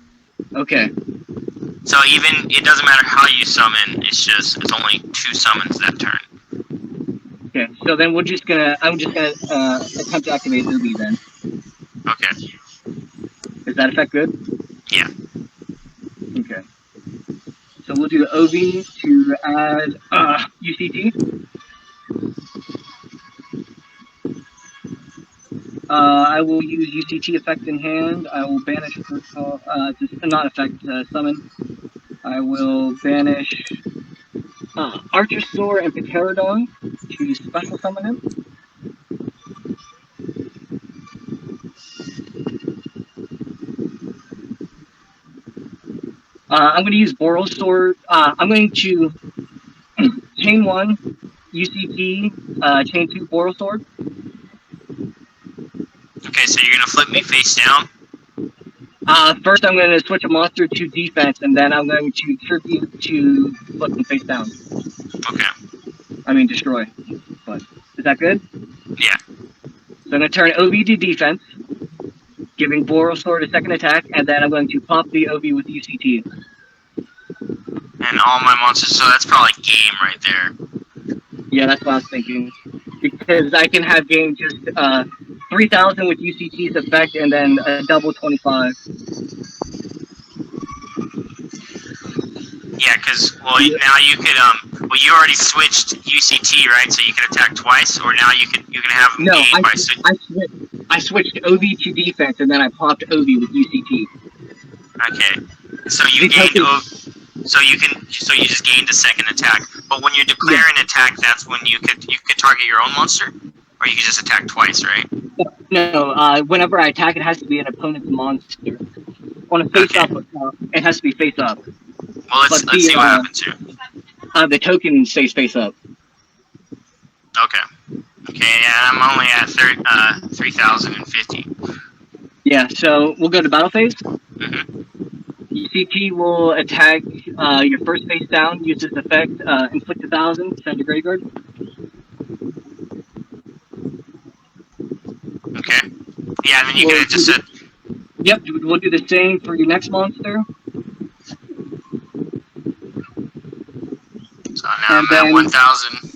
Okay. So even it doesn't matter how you summon, it's only 2 summons that turn. Okay, so then I'm just gonna attempt to activate Ubi then. Okay. Is that effect good? Yeah. Okay. So we'll do OV to add UCT. I will use UCT effect in hand. I will banish not effect summon. I will banish Archer Sword and Pterodon to special summon him. I'm going to use Boral Sword. I'm going to chain 1, UCT, chain 2, Boral Sword. Okay, so you're gonna flip me face down. First, I'm going to switch a monster to defense, and then I'm going to tribute to flip them face down. Okay. I mean, destroy. But is that good? Yeah. So I'm going to turn OV to defense, giving Boral Sword a second attack, and then I'm going to pop the OV with UCT. And all my monsters, so that's probably game right there. Yeah, that's what I was thinking. Because I can have game just 3,000 with UCT's effect, and then a double 25. Yeah, because, well, now you could, well, you already switched UCT, right? So you could attack twice, or now you can have them gain by switching. I switched OV to defense, and then I popped OV with UCT. Okay. So you gained so you just gained a second attack. But when you declare an attack, that's when you could target your own monster, or you could just attack twice, right? No, whenever I attack, it has to be an opponent's monster. On a face up, it has to be face up. Well, let's see what happens here. The token stays face up. Okay. Okay, yeah, I'm only at 3,050. Yeah, so we'll go to battle phase. Mm-hmm. UCT will attack your first face down, use this effect, inflict 1,000, send to graveyard. Okay. Yeah, and then you could have just said... Yep, we'll do the same for your next monster. So now I'm at 1,000.